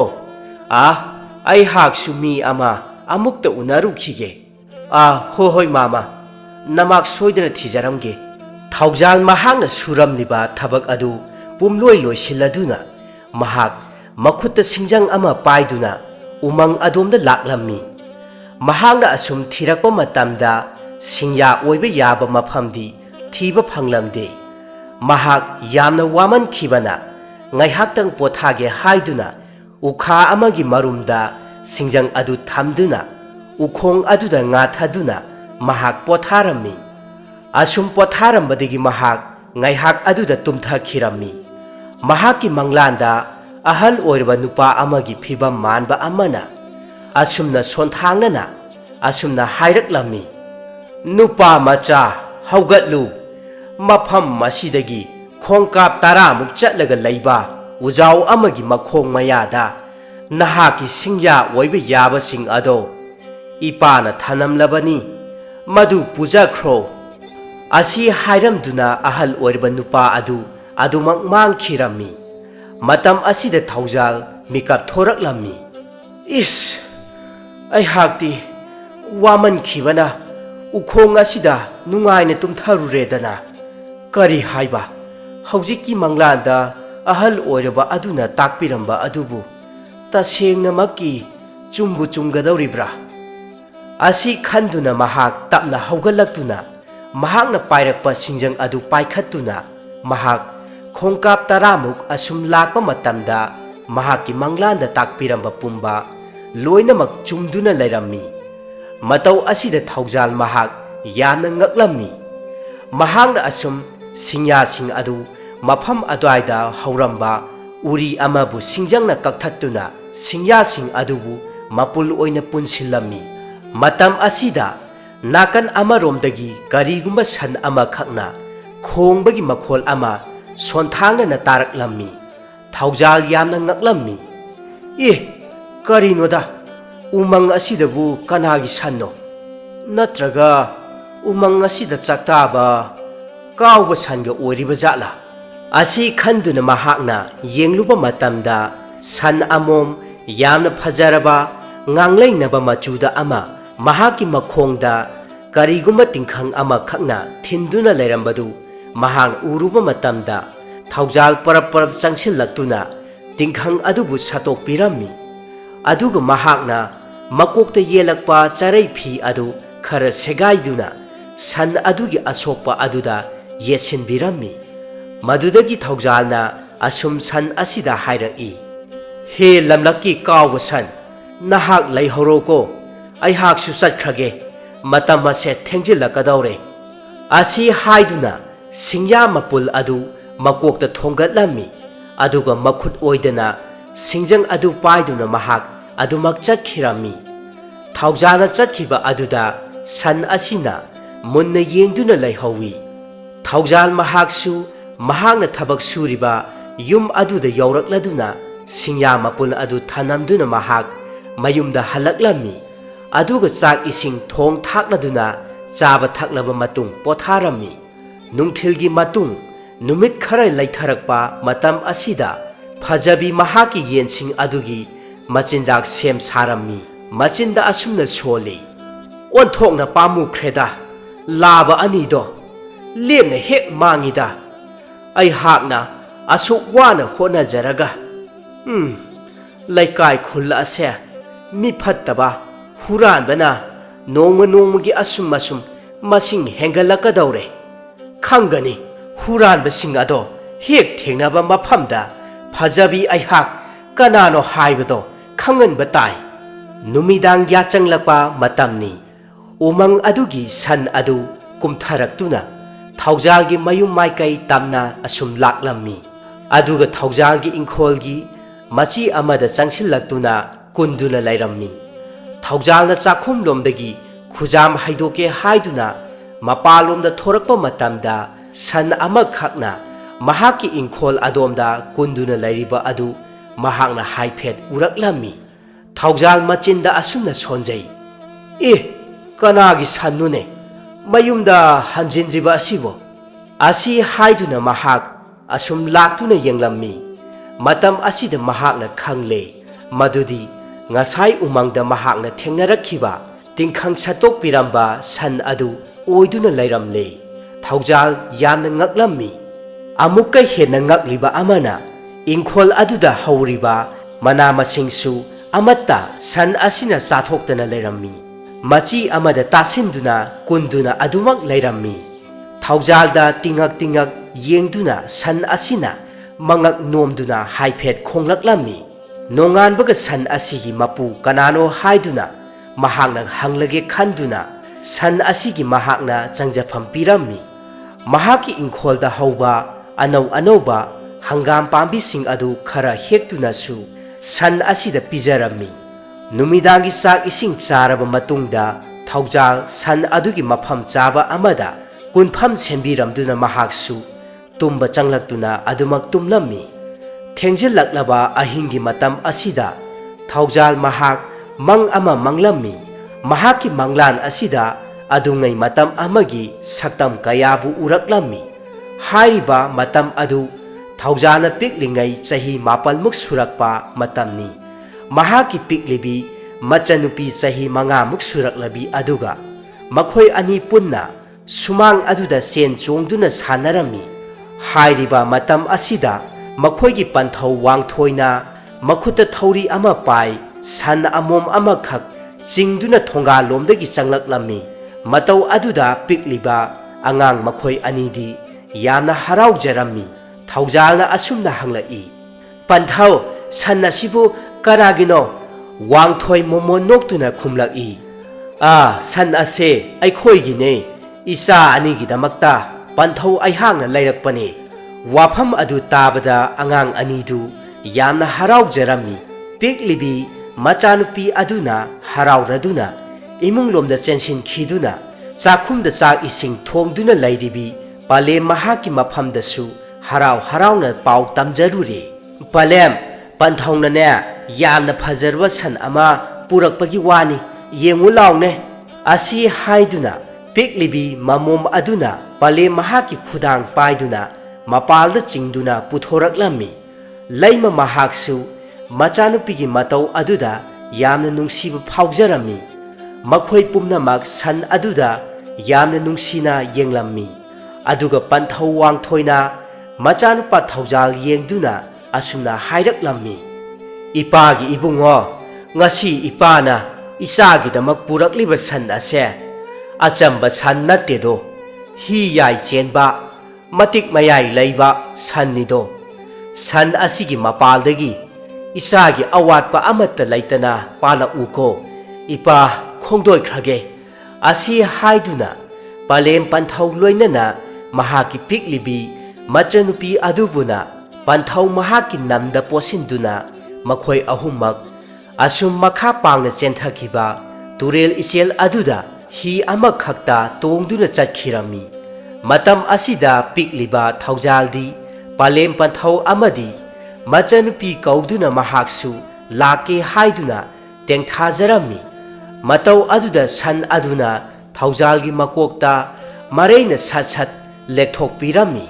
ꯑꯩꯍꯥꯛꯁꯨ ꯃꯤ ꯑꯃ ꯑꯃꯨꯛꯇ ꯎꯅꯔꯨꯈꯤꯒꯦ ꯍꯣꯏ ꯍꯣꯏ ꯃꯥꯃꯥ ꯅꯃꯥꯛ ꯁꯣꯏꯗꯅ ꯊꯤꯖꯔꯝꯒꯦ ꯊꯧꯖꯥꯜ ꯃꯍꯥꯛꯅ ꯁꯨꯔꯝꯂꯤꯕ ꯊꯕꯛ ꯑꯗꯨ ꯄꯨꯝꯂꯣꯏ ꯂꯣꯏꯁꯤꯜꯂꯗꯨꯅ ꯃꯍꯥꯛ ꯃꯈꯨꯠꯇ ꯁꯤꯡꯖꯪ ꯑꯃ ꯄꯥꯏꯗꯨꯅ ꯎꯃꯪ ꯑꯗꯣꯝꯗ ꯂꯥꯛꯂꯝꯃꯤ ꯃꯍꯥꯛꯅ ꯑꯁꯨꯝ ꯊꯤꯔꯛꯄ ꯃꯇꯝꯗ ꯁꯤꯡꯌꯥ ꯑꯣꯏꯕ ꯌꯥꯕ ꯃꯐꯝꯗꯤ ꯊꯤꯕ ꯐꯪꯂꯝꯗꯦ ꯃꯍꯥꯛ ꯌꯥꯝꯅ ꯋꯥꯃꯟꯈꯤꯕꯅ ꯉꯥꯏꯍꯥꯛꯇꯪ ꯄꯣꯊꯥꯒꯦ ꯍꯥꯏꯗꯨꯅ ꯎꯈꯥ ꯑꯃꯒꯤ ꯃꯔꯨꯝꯗ ꯁꯤꯡꯖꯪ ꯑꯗꯨ ꯊꯝꯗꯨꯅ ꯎꯈꯣꯡ ꯑꯗꯨꯗ ꯉꯥꯊꯗꯨꯅ ꯃꯍꯥꯛ ꯄꯣꯊꯥꯔꯝꯃꯤ ꯑꯁꯨꯝ ꯄꯣꯊꯥꯔꯝꯕꯗꯒꯤ ꯃꯍꯥꯛ ꯉꯥꯏꯍꯥꯛ ꯑꯗꯨꯗ ꯇꯨꯝꯊꯈꯤꯔꯝꯃꯤ ꯃꯍꯥꯛꯀꯤ ꯃꯪꯂꯥꯟꯗ ꯑꯍꯜ ꯑꯣꯏꯔꯕ ꯅꯨꯄꯥ ꯑꯃꯒꯤ ꯐꯤꯕꯝ ꯃꯥꯟꯕ ꯑꯃꯅ ꯑꯁꯨꯝꯅ ꯁꯣꯟꯊꯥꯡꯅꯅ ꯑꯁꯨꯝꯅ ꯍꯥꯏꯔꯛꯂꯝꯃꯤ ꯅꯨꯄꯥ ꯃꯆꯥ ꯍꯧꯒꯠꯂꯨ ꯃꯐꯝ ꯑꯁꯤꯗꯒꯤ ꯈꯣꯡꯀꯥꯞ 10ꯃꯨꯛ ꯆꯠꯂꯒ ꯂꯩꯕ ꯎꯖꯥꯎ ꯑꯃꯒꯤ ꯃꯈꯣꯡ ꯃꯌꯥꯗ ꯅꯍꯥꯛꯀꯤ ꯁꯤꯡꯌꯥ ꯑꯣꯏꯕ ꯌꯥꯕꯁꯤꯡ ꯑꯗꯣ ꯏꯄꯥꯅ ꯊꯅꯝꯂꯕꯅꯤ ꯃꯗꯨ ꯄꯨꯖꯈ꯭ꯔꯣ ꯑꯁꯤ ꯍꯥꯏꯔꯝꯗꯨꯅ ꯑꯍꯜ ꯑꯣꯏꯔꯕ ꯅꯨꯄꯥ ꯑꯗꯨ ꯑꯗꯨꯃꯛ ꯃꯥꯡꯈꯤꯔꯝꯃꯤ ꯃꯇꯝ ꯑꯁꯤꯗ ꯊꯧꯖꯥꯜ ꯃꯤꯀꯞ ꯊꯣꯔꯛꯂꯝꯃꯤ ꯏꯁ ꯑꯩꯍꯥꯛꯇꯤ ꯋꯥꯃꯟꯈꯤꯕꯅ ꯎꯈꯣꯡ ꯑꯁꯤꯗ ꯅꯨꯡꯉꯥꯏꯅ ꯇꯨꯝꯊꯔꯨꯔꯦꯗꯅ ꯀꯔꯤ ꯍꯥꯏꯕ ꯍꯧꯖꯤꯛꯀꯤ ꯃꯪꯂꯥꯟꯗ ꯑꯍꯜ ꯑꯣꯏꯔꯕ ꯑꯗꯨꯅ ꯇꯥꯛꯄꯤꯔꯝꯕ ꯑꯗꯨꯕꯨ ꯇꯁꯦꯡꯅꯃꯛꯀꯤ ꯆꯨꯝꯕꯨ ꯆꯨꯝꯒꯗꯧꯔꯤꯕ꯭ꯔꯥ ꯑꯁꯤ ꯈꯟꯗꯨꯅ ꯃꯍꯥꯛ ꯇꯞꯅ ꯍꯧꯒꯠꯂꯛꯇꯨꯅ ꯃꯍꯥꯛꯅ ꯄꯥꯏꯔꯛꯄ ꯁꯤꯡꯖꯪ ꯑꯗꯨ ꯄꯥꯏꯈꯠꯇꯨꯅ ꯃꯍꯥꯛ ꯈꯣꯡꯀꯥꯞ 10ꯃꯨꯛ ꯑꯁꯨꯝ ꯂꯥꯛꯄ ꯃꯇꯝꯗ ꯃꯍꯥꯛꯀꯤ ꯃꯪꯂꯥꯟꯗ ꯇꯥꯛꯄꯤꯔꯝꯕ ꯄꯨꯝꯕ ꯂꯣꯏꯅꯃꯛ ꯆꯨꯝꯗꯨꯅ ꯂꯩꯔꯝꯃꯤ ꯃꯇꯧ ꯑꯁꯤꯗ ꯊꯧꯖꯥꯜ ꯃꯍꯥꯛ ꯌꯥꯝꯅ ꯉꯛꯂꯝꯃꯤ ꯃꯍꯥꯛꯅ ꯑꯁꯨꯝ ꯁꯤꯡꯌꯥꯁꯤꯡ ꯑꯗꯨ ꯃꯐꯝ ꯑꯗꯨꯋꯥꯏꯗ ꯍꯧꯔꯝꯕ ꯎꯔꯤ ꯑꯃꯕꯨ ꯁꯤꯡꯖꯪꯅ ꯀꯛꯊꯠꯇꯨꯅ ꯁꯤꯡꯌꯥꯁꯤꯡ ꯑꯗꯨꯕꯨ ꯃꯄꯨꯜ ꯑꯣꯏꯅ ꯄꯨꯟꯁꯤꯜꯂꯝꯃꯤ ꯃꯇꯝ ꯑꯁꯤꯗ nakan amaromdagi karigumba san amakhakna khongbagi makhol ama sonthangna na taraklammi thaujal yamna ngaklammi karinoda umang asidabu kanagi sanno natraga umang asida chaktaba kawba sanga oriba jala asi khanduna mahakna yengluba matamda san amom yamna phajaraba ngangleinaba machuda ama mahaki makhongda karigumba tingkhang ama khakna thinduna leirambadu mahang uruba matamda thaujal parap changsillaktuna tingkhang adubu satok pirammi aduga mahakna makokta yelakpa charai phi adu khara segaiduna san adugi asokpa aduda yesin birammi madudagi thaujalna asum san asida hairaki he lamlaki kawba san nahak leihoroko ai hak su chatkrage matam ase thengjilakadaure asi haiduna singya mapul adu makokta thongatlammi aduga makhut oidana singjang adu paiduna mahak adumak chatkhirammi thaujana chatkhiba aduda san asina munna yengduna leihowi thaujal mahaksu mahakna thabak suriba yum aduda yaurakladuna singya mapul adu thanamduna mahak mayumda halaklammi aduga chak ising thong thakladuna chaba thaklaba matung potharammi nungthilgi matung numit khara leitharakpa matam asida phajabi mahaki yensing adugi machinjak sem sarammi machinda asumna soli onthokna pamu khreda laba anido lemna hek mangida ai hakna asuk wana hona jaraga laikai khulla ase mi phattaba huran bana nongma gi asum masum masing hengalakadaure khangani huran basing ado hek thengnaba maphamda phajabi ai hak kanano haibado khangan batai numidang ya changlakpa matamni umang adugi san adu kumtharaktuna thaujalgi mayum maikai tamna asum laklammi aduga thaujalgi ingkholgi machi amada changsillaktuna kunduna lairammi thaujalna chakhum lomdagi khujam haidoke haiduna mapalomda thorakpa matamda san ama khakna mahaki ingkhol adomda kunduna lairiba adu mahakna haiphet uraklammi thaujal machinda asumna sonjai kanagi sannune mayumda hanjindriba asibo asi haiduna mahak asum laktuna yenglammi matam asida mahakna khangle madudi ngasai umangda mahakna thengnarakhiba tingkhang satok piramba san adu oiduna lairamle thaujal yamna ngaklammi amuka hena ngakliba amana ingkhol aduda hauriba mana masingsu amatta san asina chathokdana lairammi machi amada tasinduna kunduna adumak lairammi thaujalda tingak yengduna san asina mangak nomduna haiphet khonglaklammi nonganbaga san asigi mapu kanano haiduna mahakna hanglage khanduna san asigi mahakna changjafam pirammi mahaki ingkholda hauba anauba hangam pambi sing adu khara hektuna su san asida pijarammi numidangi sak ising charaba matungda thaujal san adugi mafam chaba amada kunpham sembiramduna mahaksu tumba changlaktuna adumak tumlammi thengjillaklaba ahingi matam asida thaujal mahak mang ama manglammi mahaki manglan asida adungai matam amagi saktam kayabu uraklammi hairiba matam adu thaujana piklingai chahi mapalmuk surakpa matamni mahaki piklibi machanupi chahi mangamuk suraklabi aduga makhoi ani punna sumang aduda sen chongduna sanarami hairiba matam asida makhoigi panthau wangthoina makhuta thauri ama pai san amom ama khak chingduna thonga lomdagi changlaklammi matau aduda pikliba angang makhoi anidi yamna haraujarammi thaujalna asumna hanglai panthau san asibu karagino wangthoi momo noktuna khumlaki san ase aikhoigine isa anigi damakta panthau aihangna lairakpani wafam adu tabada angang anidu yamna haraujarammi piklibi machanupi aduna harauraduna imung lomda chensin khiduna ꯆꯥꯛꯈꯨꯝꯗ ꯆꯥꯛ ꯏꯁꯤꯡ ꯊꯣꯡꯗꯨꯅ ꯂꯩꯔꯤꯕꯤ ꯄꯂꯦꯝ ꯃꯍꯥꯛꯀꯤ ꯃꯐꯝꯗꯁꯨ ꯍꯔꯥꯎ ꯍꯔꯥꯎꯅ ꯄꯥꯎ ꯇꯝꯖꯔꯨꯔꯦ꯫ ꯄꯂꯦꯝ, ꯄꯟꯊꯧꯅꯅꯦ ꯌꯥꯝꯅ ꯐꯖꯔꯕ ꯁꯟ ꯑꯃ ꯄꯨꯔꯛꯄꯒꯤ ꯋꯥꯅꯤ, ꯌꯦꯡꯉꯨ ꯂꯥꯎꯅꯦ꯫ ꯑꯁꯤ ꯍꯥꯏꯗꯨꯅ ꯄꯤꯛꯂꯤꯕꯤ ꯃꯃꯣꯝ ꯑꯗꯨꯅ ꯄꯂꯦꯝ ꯃꯍꯥꯛꯀꯤ ꯈꯨꯗꯥꯡ ꯄꯥꯏꯗꯨꯅ ꯃꯄꯥꯜꯗ ꯆꯤꯡꯗꯨꯅ ꯄꯨꯊꯣꯔꯛꯂꯝꯃꯤ꯫ ꯂꯩꯃ ꯃꯍꯥꯛꯁꯨ ꯃꯆꯥꯅꯨꯄꯤꯒꯤ ꯃꯇꯧ ꯑꯗꯨꯗ ꯌꯥꯝꯅ ꯅꯨꯡꯁꯤꯕ ꯐꯥꯎꯖꯔꯝꯃꯤ꯫ ꯃꯈꯣꯏ ꯄꯨꯝꯅꯃꯛ ꯁꯟ ꯑꯗꯨꯗ ꯌꯥꯝꯅ ꯅꯨꯡꯁꯤꯅ ꯌꯦꯡꯂꯝꯃꯤ꯫ ꯑꯗꯨꯒ ꯄꯟꯊꯧ ꯋꯥꯡꯊꯣꯏꯅ ꯃꯆꯥꯅꯨꯄꯥ ꯊꯧꯖꯥꯜ ꯌꯦꯡꯗꯨꯅ ꯑꯁꯨꯝꯅ ꯍꯥꯏꯔꯛꯂꯝꯃꯤ: ꯏꯄꯥꯒꯤ ꯏꯕꯨꯡꯉꯣ, ꯉꯁꯤ ꯏꯄꯥꯅ ꯏꯆꯥꯒꯤꯗꯃꯛ ꯄꯨꯔꯛꯂꯤꯕ ꯁꯟ ꯑꯁꯦ ꯑꯆꯝꯕ ꯁꯟ ꯅꯠꯇꯦꯗꯣ, ꯍꯤ ꯌꯥꯏ ꯆꯦꯟꯕ, ꯃꯇꯤꯛ ꯃꯌꯥꯏ ꯂꯩꯕ ꯁꯟꯅꯤꯗꯣ꯫ ꯁꯟ ꯑꯁꯤꯒꯤ ꯃꯄꯥꯜꯗꯒꯤ ꯏꯆꯥꯒꯤ ꯑꯋꯥꯠꯄ ꯑꯃꯠꯇ ꯂꯩꯇꯅ ꯄꯥꯜꯂꯛꯎꯀꯣ, ꯏꯄꯥ ꯈꯣꯡꯗꯣꯏꯈ꯭ꯔꯒꯦ꯫ ꯑꯁꯤ ꯍꯥꯏꯗꯨꯅ ꯄꯂꯦꯝ ꯄꯟꯊꯧ ꯂꯣꯏꯅꯅ ꯃꯍꯥꯛꯀꯤ ꯄꯤꯛꯂꯤꯕꯤ ꯃꯆꯟꯅꯨꯄꯤ ꯑꯗꯨꯕꯨꯅ ꯄꯟꯊꯧ ꯃꯍꯥꯛꯀꯤ ꯅꯝꯗ ꯄꯣꯠꯁꯤꯟꯗꯨꯅ ꯃꯈꯣꯏ ꯑꯍꯨꯝꯃꯛ ꯑꯁꯨꯝ ꯃꯈꯥ ꯄꯥꯡꯅ ꯆꯦꯟꯊꯈꯤꯕ ꯇꯨꯔꯦꯜ ꯏꯆꯦꯜ ꯑꯗꯨꯗ ꯍꯤ ꯑꯃꯈꯛꯇ ꯇꯣꯡꯗꯨꯅ ꯆꯠꯈꯤꯔꯝꯃꯤ꯫ ꯃꯇꯝ ꯑꯁꯤꯗ ꯄꯤꯛꯂꯤꯕ ꯊꯧꯖꯥꯜꯗꯤ ꯄꯂꯦꯝ ꯄꯟꯊꯧ ꯑꯃꯗꯤ ꯃꯆꯟꯅꯨꯄꯤ ꯀꯧꯗꯨꯅ ꯃꯍꯥꯛꯁꯨ ꯂꯥꯛꯀꯦ ꯍꯥꯏꯗꯨꯅ ꯇꯦꯡꯊꯥꯖꯔꯝꯃꯤ꯫ ꯃꯇꯧ ꯑꯗꯨꯗ ꯁꯟ ꯑꯗꯨꯅ ꯊꯧꯖꯥꯜꯒꯤ ꯃꯀꯣꯛꯇ ꯃꯔꯩꯅ ꯁꯠ ꯁꯠ ꯂꯦꯛꯊꯣꯛꯄꯤꯔꯝꯃꯤ꯫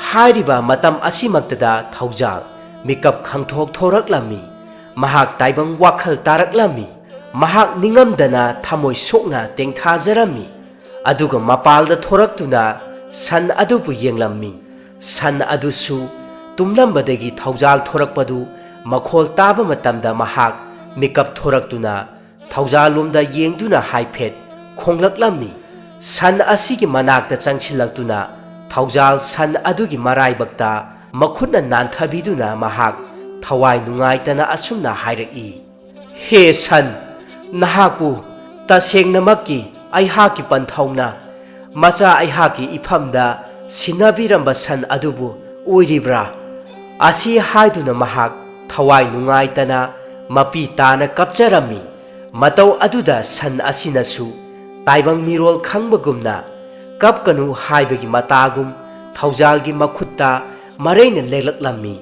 ꯍꯥꯏꯔꯤꯕ ꯃꯇꯝ ꯑꯁꯤꯃꯛꯇꯗ ꯊꯧꯖꯥꯜ ꯃꯤꯀꯞ ꯈꯪꯊꯣꯛ ꯊꯣꯔꯛꯂꯝꯃꯤ꯫ ꯃꯍꯥꯛ ꯇꯥꯏꯕꯪ ꯋꯥꯈꯜ ꯇꯥꯔꯛꯂꯝꯃꯤ꯫ ꯃꯍꯥꯛ ꯅꯤꯡꯉꯝꯗꯅ ꯊꯃꯣꯏ ꯁꯣꯛꯅ ꯇꯦꯡꯊꯥꯖꯔꯝꯃꯤ꯫ ꯑꯗꯨꯒ ꯃꯄꯥꯜꯗ ꯊꯣꯔꯛꯇꯨꯅ ꯁꯟ ꯑꯗꯨꯕꯨ ꯌꯦꯡꯂꯝꯃꯤ꯫ ꯁꯟ ꯑꯗꯨꯁꯨ ꯇꯨꯝꯂꯝꯕꯗꯒꯤ ꯊꯧꯖꯥꯜ ꯊꯣꯔꯛꯄꯗꯨ ꯃꯈꯣꯜ ꯇꯥꯕ ꯃꯇꯝꯗ ꯃꯍꯥꯛ ꯃꯤꯀꯞ ꯊꯣꯔꯛꯇꯨꯅ ꯊꯧꯖꯥꯜꯂꯣꯝꯗ ꯌꯦꯡꯗꯨꯅ ꯍꯥꯏꯐꯦꯠ ꯈꯣꯡꯂꯛꯂꯝꯃꯤ꯫ ꯁꯟ ꯑꯁꯤꯒꯤ ꯃꯅꯥꯛꯇ ꯆꯪꯁꯤꯜꯂꯛꯇꯨꯅ ꯊꯧꯖꯥꯜ ꯁꯟ ꯑꯗꯨꯒꯤ ꯃꯔꯥꯏꯕꯛꯇ ꯃꯈꯨꯠꯅ ꯅꯥꯟꯊꯕꯤꯗꯨꯅ ꯃꯍꯥꯛ ꯊꯋꯥꯏ ꯅꯨꯡꯉꯥꯏꯇꯅ ꯑꯁꯨꯝꯅ ꯍꯥꯏꯔꯛꯏ: ꯍꯦ ꯁꯟ, ꯅꯍꯥꯛꯄꯨ ꯇꯁꯦꯡꯅꯃꯛꯀꯤ ꯑꯩꯍꯥꯛꯀꯤ ꯄꯟꯊꯧꯅ ꯃꯆꯥ ꯑꯩꯍꯥꯛꯀꯤ ꯏꯐꯝꯗ ꯁꯤꯟꯅꯕꯤꯔꯝꯕ ꯁꯟ ꯑꯗꯨꯕꯨ ꯑꯣꯏꯔꯤꯕ꯭ꯔꯥ? ꯑꯁꯤ ꯍꯥꯏꯗꯨꯅ ꯃꯍꯥꯛ ꯊꯋꯥꯏ ꯅꯨꯡꯉꯥꯏꯇꯅ ꯃꯄꯤ ꯇꯥꯅ ꯀꯞꯆꯔꯝꯃꯤ꯫ ꯃꯇꯧ ꯑꯗꯨꯗ ꯁꯟ ꯑꯁꯤꯅꯁꯨ ꯇꯥꯏꯕꯪ ꯃꯤꯔꯣꯜ ꯈꯪꯕꯒꯨꯝꯅ ꯀꯞꯀꯅꯨ ꯍꯥꯏꯕꯒꯤ ꯃꯇꯥꯒꯨꯝ ꯊꯧꯖꯥꯜꯒꯤ ꯃꯈꯨꯠꯇ ꯃꯔꯩꯅ ꯂꯦꯛꯂꯛꯂꯝꯃꯤ꯫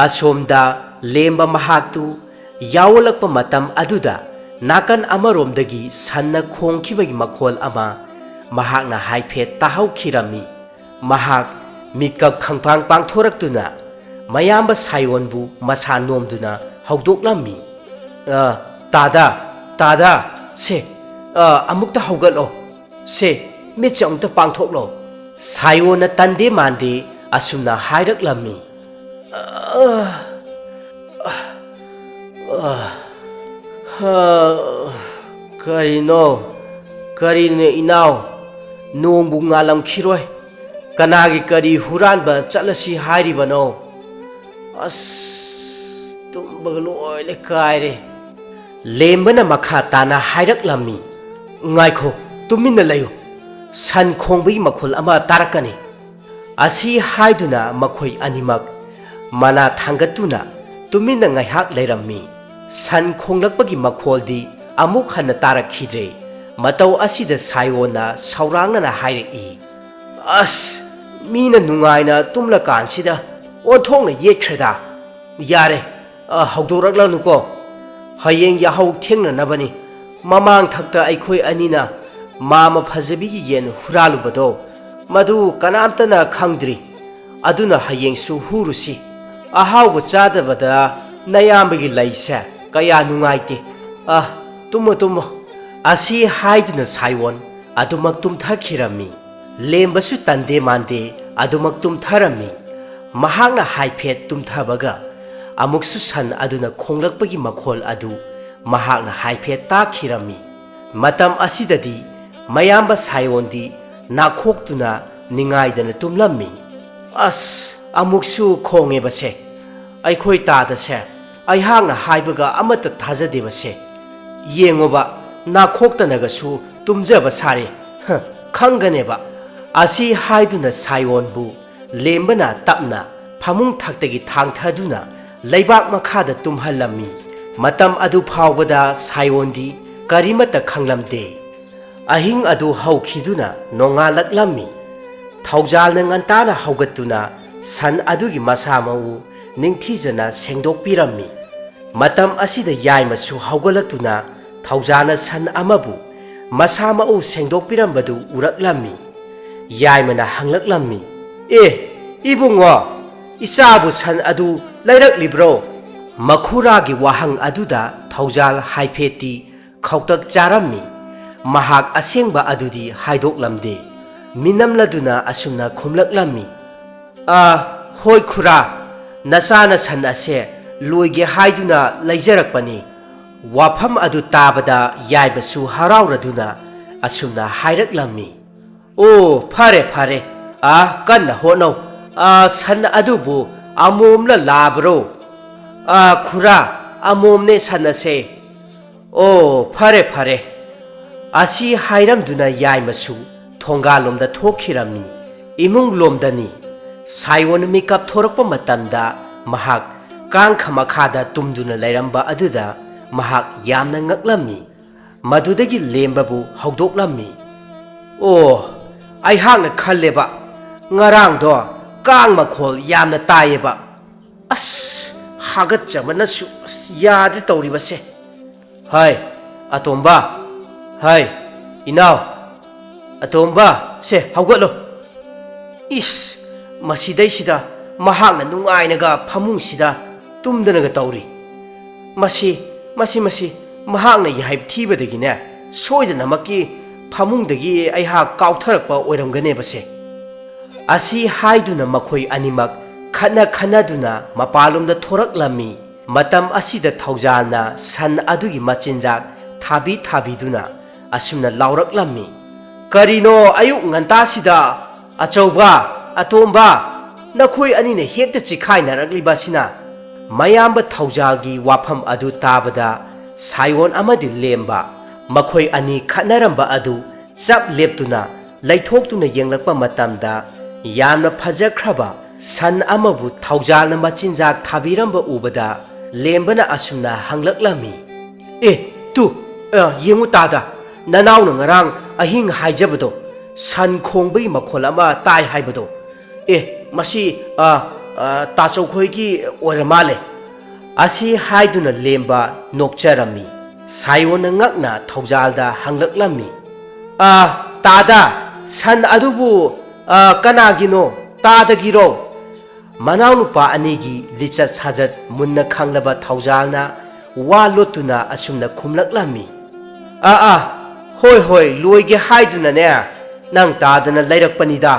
ꯑꯁꯣꯝꯗ ꯂꯦꯝꯕ ꯃꯍꯥꯛꯇꯨ ꯌꯥꯎꯋꯂꯛꯄ ꯃꯇꯝ ꯑꯗꯨꯗ ꯅꯥꯀꯟ ꯑꯃꯔꯣꯝꯗꯒꯤ ꯁꯟꯅ ꯈꯣꯡꯈꯤꯕꯒꯤ ꯃꯈꯣꯜ ꯑꯃ ꯃꯍꯥꯛꯅ ꯍꯥꯏꯐꯦꯠ ꯇꯥꯍꯧꯈꯤꯔꯝꯃꯤ꯫ ꯃꯍꯥꯛ ꯃꯤꯀꯞ ꯈꯪꯄꯥꯡ ꯄꯥꯡꯊꯣꯔꯛꯇꯨꯅ ꯃꯌꯥꯝꯕ ꯁꯥꯏꯑꯣꯟꯕꯨ ꯃꯁꯥ ꯅꯣꯝꯗꯨꯅ ꯍꯧꯗꯣꯛꯂꯝꯃꯤ꯫ ꯇꯥꯗꯥ, ꯇꯥꯗꯥ, ꯁꯦ ꯑꯃꯨꯛꯇ ꯍꯧꯒꯠꯂꯣ, ꯁꯦ ꯃꯤꯠꯁꯦ ꯑꯃꯨꯛꯇ ꯄꯥꯡꯊꯣꯛꯂꯣ꯫ ꯁꯥꯏꯑꯣꯟꯅ ꯇꯟꯗꯦ ꯃꯥꯟꯗꯦ ꯑꯁꯨꯝꯅ ꯍꯥꯏꯔꯛꯂꯝꯃꯤ꯫ ꯀꯔꯤꯅꯣ ꯏꯅꯥꯎ, ꯅꯣꯡꯕꯨ ꯉꯥꯜꯂꯝꯈꯤꯔꯣꯏ, ꯀꯅꯥꯒꯤ ꯀꯔꯤ ꯍꯨꯔꯥꯟꯕ ꯆꯠꯂꯁꯤ ꯍꯥꯏꯔꯤꯕꯅꯣ? ꯑꯁ, ꯇꯨꯝꯕꯒ ꯂꯣꯏꯅ ꯀꯥꯏꯔꯦ꯫ ꯂꯦꯝꯕꯅ ꯃꯈꯥ ꯇꯥꯅ ꯍꯥꯏꯔꯛꯂꯝꯃꯤ꯫ ꯉꯥꯏꯈꯣ, ꯇꯨꯃꯤꯟꯅ ꯂꯩꯌꯨ, ꯁꯟ ꯈꯣꯡꯕꯒꯤ ꯃꯈꯣꯜ ꯑꯃ ꯇꯥꯔꯛꯀꯅꯤ꯫ ꯑꯁꯤ ꯍꯥꯏꯗꯨꯅ ꯃꯈꯣꯏ ꯑꯅꯤꯃꯛ ꯃꯅꯥ ꯊꯥꯡꯒꯠꯇꯨꯅ ꯇꯨꯃꯤꯟꯅ ꯉꯥꯏꯍꯥꯛ ꯂꯩꯔꯝꯃꯤ꯫ ꯁꯟ ꯈꯣꯡꯂꯛꯄꯒꯤ ꯃꯈꯣꯜꯗꯤ ꯑꯃꯨꯛ ꯍꯟꯅ ꯇꯥꯔꯛꯈꯤꯗ꯭ꯔꯦ꯫ ꯃꯇꯧ ꯑꯁꯤꯗ ꯁꯥꯏꯑꯣꯟꯅ ꯁꯥꯎꯔꯥꯡꯅꯅ ꯍꯥꯏꯔꯛꯏ: ꯑꯁ, ꯃꯤꯅ ꯅꯨꯡꯉꯥꯏꯅ ꯇꯨꯝꯂꯀꯥꯟꯁꯤꯗ ꯑꯣꯟꯊꯣꯛꯅ ꯌꯦꯠꯈ꯭ꯔꯦꯗꯥ꯫ ꯌꯥꯔꯦ, ꯍꯧꯗꯣꯔꯛꯂꯅꯨꯀꯣ, ꯍꯌꯦꯡ ꯌꯥꯍꯧ ꯊꯦꯡꯅꯅꯕꯅꯤ꯫ ꯃꯃꯥꯡ ꯊꯛꯇ ꯑꯩꯈꯣꯏ ꯑꯅꯤꯅ ꯃꯥꯃ ꯐꯖꯕꯤꯒꯤ ꯌꯦꯟ ꯍꯨꯔꯥꯜꯂꯨꯕꯗꯣ ꯃꯗꯨ ꯀꯅꯥꯝꯇꯅ ꯈꯪꯗ꯭ꯔꯤ꯫ ꯑꯗꯨꯅ ꯍꯌꯦꯡꯁꯨ ꯍꯨꯔꯨꯁꯤ꯫ ꯑꯍꯥꯎꯕ ꯆꯥꯗꯕꯗ ꯅꯌꯥꯝꯕꯒꯤ ꯂꯩꯁꯦ ꯀꯌꯥ ꯅꯨꯡꯉꯥꯏꯇꯦ꯫ ꯇꯨꯝꯃꯣ ꯇꯨꯝꯃꯣ꯫ ꯑꯁꯤ ꯍꯥꯏꯗꯨꯅ ꯁꯥꯏꯑꯣꯟ ꯑꯗꯨꯃꯛ ꯇꯨꯝꯊꯈꯤꯔꯝꯃꯤ꯫ ꯂꯦꯝꯕꯁꯨ ꯇꯟꯗꯦ ꯃꯥꯟꯗꯦ ꯑꯗꯨꯃꯛ ꯇꯨꯝꯊꯔꯝꯃꯤ꯫ ꯃꯍꯥꯛꯅ ꯍꯥꯏꯐꯦꯠ ꯇꯨꯝꯊꯕꯒ ꯑꯃꯨꯛꯁꯨ ꯁꯟ ꯑꯗꯨꯅ ꯈꯣꯡꯂꯛꯄꯒꯤ ꯃꯈꯣꯜ ꯑꯗꯨ ꯃꯍꯥꯛꯅ ꯍꯥꯏꯐꯦꯠ ꯇꯥꯈꯤꯔꯝꯃꯤ꯫ ꯃꯇꯝ ꯑꯁꯤꯗꯗꯤ ꯃꯌꯥꯝꯕ ꯁꯥꯏꯑꯣꯟꯗꯤ ꯅꯥꯈꯣꯛꯇꯨꯅ ꯅꯤꯡꯉꯥꯏꯗꯅ ꯇꯨꯝꯂꯝꯃꯤ꯫ ꯑꯁ, ꯑꯃꯨꯛꯁꯨ ꯈꯣꯡꯉꯦꯕꯁꯦ, ꯑꯩꯈꯣꯏ ꯇꯥꯗꯁꯦ, ꯑꯩꯍꯥꯛꯅ ꯍꯥꯏꯕꯒ ꯑꯃꯠꯇ ꯊꯥꯖꯗꯦꯕꯁꯦ꯫ ꯌꯦꯡꯉꯣꯕ, ꯅꯥꯈꯣꯛꯇꯅꯒꯁꯨ ꯇꯨꯝꯖꯕ ꯁꯥꯔꯦ, ꯈꯪꯒꯅꯦꯕ꯫ ꯑꯁꯤ ꯍꯥꯏꯗꯨꯅ ꯁꯥꯏꯑꯣꯟꯕꯨ ꯂꯦꯝꯕꯅ ꯇꯞꯅ ꯐꯃꯨꯡ ꯊꯛꯇꯒꯤ ꯊꯥꯡꯊꯗꯨꯅ ꯂꯩꯕꯥꯛ ꯃꯈꯥꯗ ꯇꯨꯝꯍꯜꯂꯝꯃꯤ꯫ ꯃꯇꯝ ꯑꯗꯨ ꯐꯥꯎꯕꯗ ꯁꯥꯏꯑꯣꯟꯗꯤ ꯀꯔꯤꯃꯠꯇ ꯈꯪꯂꯝꯗꯦ꯫ ꯑꯍꯤꯡ ꯑꯗꯨ ꯍꯧꯈꯤꯗꯨꯅ ꯅꯣꯡꯉꯥꯜꯂꯛꯂꯝꯃꯤ ꯊꯧꯖꯥꯜꯅ ꯉꯟꯇꯥꯅ ꯍꯧꯒꯠꯇꯨꯅ ꯁꯟ ꯑꯗꯨꯒꯤ ꯃꯁꯥ ꯃꯎ ꯅꯤꯡꯊꯤꯖꯅ ꯁꯦꯡꯗꯣꯛꯄꯤꯔꯝꯃꯤ ꯃꯇꯝ ꯑꯁꯤꯗ ꯌꯥꯏꯃꯁꯨ ꯍꯧꯒꯠꯂꯛꯇꯨꯅ ꯊꯧꯖꯥꯜꯅ ꯁꯟ ꯑꯃꯕꯨ ꯃꯁꯥ ꯃꯎ ꯁꯦꯡꯗꯣꯛꯄꯤꯔꯝꯕꯗꯨ ꯎꯔꯛꯂꯝꯃꯤ ꯌꯥꯏꯃꯅ ꯍꯪꯂꯛꯂꯝꯃꯤ ꯑꯦ ꯏꯕꯨꯡꯉꯣ ꯏꯆꯥꯕꯨ ꯁꯟ ꯑꯗꯨ ꯂꯩꯔꯛꯂꯤꯕ꯭ꯔꯣ ꯃꯈꯨꯔꯥꯒꯤ ꯋꯥꯍꯪ ꯑꯗꯨꯗ ꯊꯧꯖꯥꯜ ꯍꯥꯏꯐꯦꯠꯇꯤ ꯈꯧꯇꯛ ꯆꯥꯔꯝꯃꯤ ꯃꯍꯥꯛ ꯑꯁꯦꯡꯕ ꯑꯗꯨꯗꯤ ꯍꯥꯏꯗꯣꯛꯂꯝꯗꯦ ꯃꯤꯅꯝꯂꯗꯨꯅ ꯑꯁꯨꯝꯅ ꯈꯨꯝꯂꯛꯂꯝꯃꯤ ꯍꯣꯏ ꯈꯨꯔꯥ ꯅꯆꯥꯅ ꯁꯟ ꯑꯁꯦ ꯂꯣꯏꯒꯦ ꯍꯥꯏꯗꯨꯅ ꯂꯩꯖꯔꯛꯄꯅꯤ ꯋꯥꯐꯝ ꯑꯗꯨ ꯇꯥꯕꯗ ꯌꯥꯏꯕꯁꯨ ꯍꯔꯥꯎꯔꯗꯨꯅ ꯑꯁꯨꯝꯅ ꯍꯥꯏꯔꯛꯂꯝꯃꯤ ꯑꯣ ꯐꯔꯦ ꯐꯔꯦ ꯀꯟꯅ ꯍꯣꯠꯅꯧ ꯁꯟ ꯑꯗꯨꯕꯨ ꯑꯃꯣꯝꯂ ꯂꯥꯕꯔꯣ ꯈꯨꯔꯥ ꯑꯃꯣꯝꯅꯦ ꯁꯟ ꯑꯁꯦ ꯑꯣ ꯐꯔꯦ ꯐꯔꯦ ꯑꯁꯤ ꯍꯥꯏꯔꯝꯗꯨꯅ ꯌꯥꯏꯃꯁꯨ ꯊꯣꯡꯒꯥꯜꯂꯣꯝꯗ ꯊꯣꯛꯈꯤꯔꯝꯃꯤ ꯏꯃꯨꯡꯂꯣꯝꯗꯅꯤ ꯁꯥꯏꯑꯣꯟ ꯃꯤꯀꯞ ꯊꯣꯔꯛꯄ ꯃꯇꯝꯗ ꯃꯍꯥꯛ ꯀꯥꯡꯈ ꯃꯈꯥꯗ ꯇꯨꯝꯗꯨꯅ ꯂꯩꯔꯝꯕ ꯑꯗꯨꯗ ꯃꯍꯥꯛ ꯌꯥꯝꯅ ꯉꯛꯂꯝꯃꯤ ꯃꯗꯨꯗꯒꯤ ꯂꯦꯝꯕꯕꯨ ꯍꯧꯗꯣꯛꯂꯝꯃꯤ ꯑꯣ ꯑꯩꯍꯥꯛꯅ ꯈꯜꯂꯦꯕ ꯉꯔꯥꯡꯗꯣ ꯀꯥꯡ ꯃꯈꯣꯜ ꯌꯥꯝꯅ ꯇꯥꯏꯌꯦꯕ ꯑꯁ ꯍꯥꯒꯠꯆꯕꯅꯁꯨ ꯌꯥꯗ꯭ꯔꯦ ꯇꯧꯔꯤꯕꯁꯦ ꯍꯥꯏ ꯑꯇꯣꯝꯕ ꯍꯥꯏ ꯏꯅꯥꯎ ꯑꯇꯣꯝꯕ ꯁꯦ ꯍꯧꯒꯠꯂꯣ ꯏꯁ ꯃꯁꯤꯗꯩꯁꯤꯗ ꯃꯍꯥꯛꯅ ꯅꯨꯡꯉꯥꯏꯅꯒ ꯐꯃꯨꯡꯁꯤꯗ ꯇꯨꯝꯗꯅꯒ ꯇꯧꯔꯤ ꯃꯁꯤ ꯃꯍꯥꯛꯅ ꯌꯥꯍꯩ ꯊꯤꯕꯗꯒꯤꯅꯦ ꯁꯣꯏꯗꯅꯃꯛꯀꯤ ꯐꯃꯨꯡꯗꯒꯤ ꯑꯩꯍꯥꯛ ꯀꯥꯎꯊꯔꯛꯄ ꯑꯣꯏꯔꯝꯒꯅꯦꯕꯁꯦ ꯑꯁꯤ ꯍꯥꯏꯗꯨꯅ ꯃꯈꯣꯏ ꯑꯅꯤꯃꯛ ꯈꯟꯅꯗꯨꯅ ꯃꯄꯥꯟꯂꯣꯝꯗ ꯊꯣꯔꯛꯂꯝꯃꯤ ꯃꯇꯝ ꯑꯁꯤꯗ ꯊꯧꯖꯥꯜꯅ ꯁꯟ ꯑꯗꯨꯒꯤ ꯃꯆꯤꯟꯖꯥꯛ ꯊꯥꯕꯤꯗꯨꯅ ꯑꯁꯨꯝꯅ ꯂꯥꯎꯔꯛꯂꯝꯃꯤ ꯀꯔꯤꯅꯣ ꯑꯌꯨꯛ ꯉꯟꯇꯥꯁꯤꯗ ꯑꯆꯧꯕ ꯑꯇꯣꯝꯕ ꯅꯈꯣꯏ ꯑꯅꯤꯅ ꯍꯦꯛꯇ ꯆꯤꯈꯥꯏꯅꯔꯛꯂꯤꯕ ꯑꯁꯤꯅ ꯃꯌꯥꯝꯕ ꯊꯧꯖꯥꯜꯒꯤ ꯋꯥꯐꯝ ꯑꯗꯨ ꯇꯥꯕꯗ ꯁꯥꯏꯑꯣꯟ ꯑꯃꯗꯤ ꯂꯦꯝꯕ ꯃꯈꯣꯏ ꯑꯅꯤ ꯈꯠꯅꯔꯝꯕ ꯑꯗꯨ ꯆꯞ ꯂꯦꯞꯇꯨꯅ ꯂꯩꯊꯣꯛꯇꯨꯅ ꯌꯦꯡꯂꯛꯄ ꯃꯇꯝꯗ ꯌꯥꯝꯅ ꯐꯖꯈ꯭ꯔꯕ ꯁꯟ ꯑꯃꯕꯨ ꯊꯧꯖꯥꯜꯅ ꯃꯆꯤꯟꯖꯥꯛ ꯊꯥꯕꯤꯔꯝꯕ ꯎꯕꯗ ꯂꯦꯝꯕꯅ ꯑꯁꯨꯝꯅ ꯍꯪꯂꯛꯂꯝꯃꯤ ꯌꯦꯡꯉꯨ ꯇꯥꯗ ꯅꯅꯥꯎꯅ ꯉꯔꯥꯡ ꯑꯍꯤꯡ ꯍꯥꯏꯖꯕꯗꯣ ꯁꯟ ꯈꯣꯡꯕꯒꯤ ꯃꯈꯣꯜ ꯑꯃ ꯇꯥꯏ ꯍꯥꯏꯕꯗꯣ ꯃꯁꯤ ꯇꯥꯆꯧꯈꯣꯏꯒꯤ ꯑꯣꯏꯔ ꯃꯥꯜꯂꯦ ꯑꯁꯤ ꯍꯥꯏꯗꯨꯅ ꯂꯦꯝꯕ ꯅꯣꯛꯆꯔꯝꯃꯤ ꯁꯥꯏꯑꯣꯟꯅ ꯉꯛꯅ ꯊꯧꯖꯥꯜꯗ ꯍꯪꯂꯛꯂꯝꯃꯤ ꯇꯥꯗ ꯁꯟ ꯑꯗꯨꯕꯨ ꯀꯅꯥꯒꯤꯅꯣ ꯇꯥꯗꯒꯤꯔꯣ ꯃꯅꯥꯎꯅꯨꯄꯥ ꯑꯅꯤꯒꯤ ꯂꯤꯆꯠ ꯁꯥꯖꯠ ꯃꯨꯟꯅ ꯈꯪꯂꯕ ꯊꯧꯖꯥꯜꯅ ꯋꯥ ꯂꯣꯠꯇꯨꯅ ꯑꯁꯨꯝꯅ ꯈꯨꯝꯂꯛꯂꯝꯃꯤ ꯍꯣꯏ ꯂꯣꯏꯒꯦ ꯍꯥꯏꯗꯨꯅꯅꯦ ꯅꯪ ꯇꯥꯗꯅ ꯂꯩꯔꯛꯄꯅꯤꯗ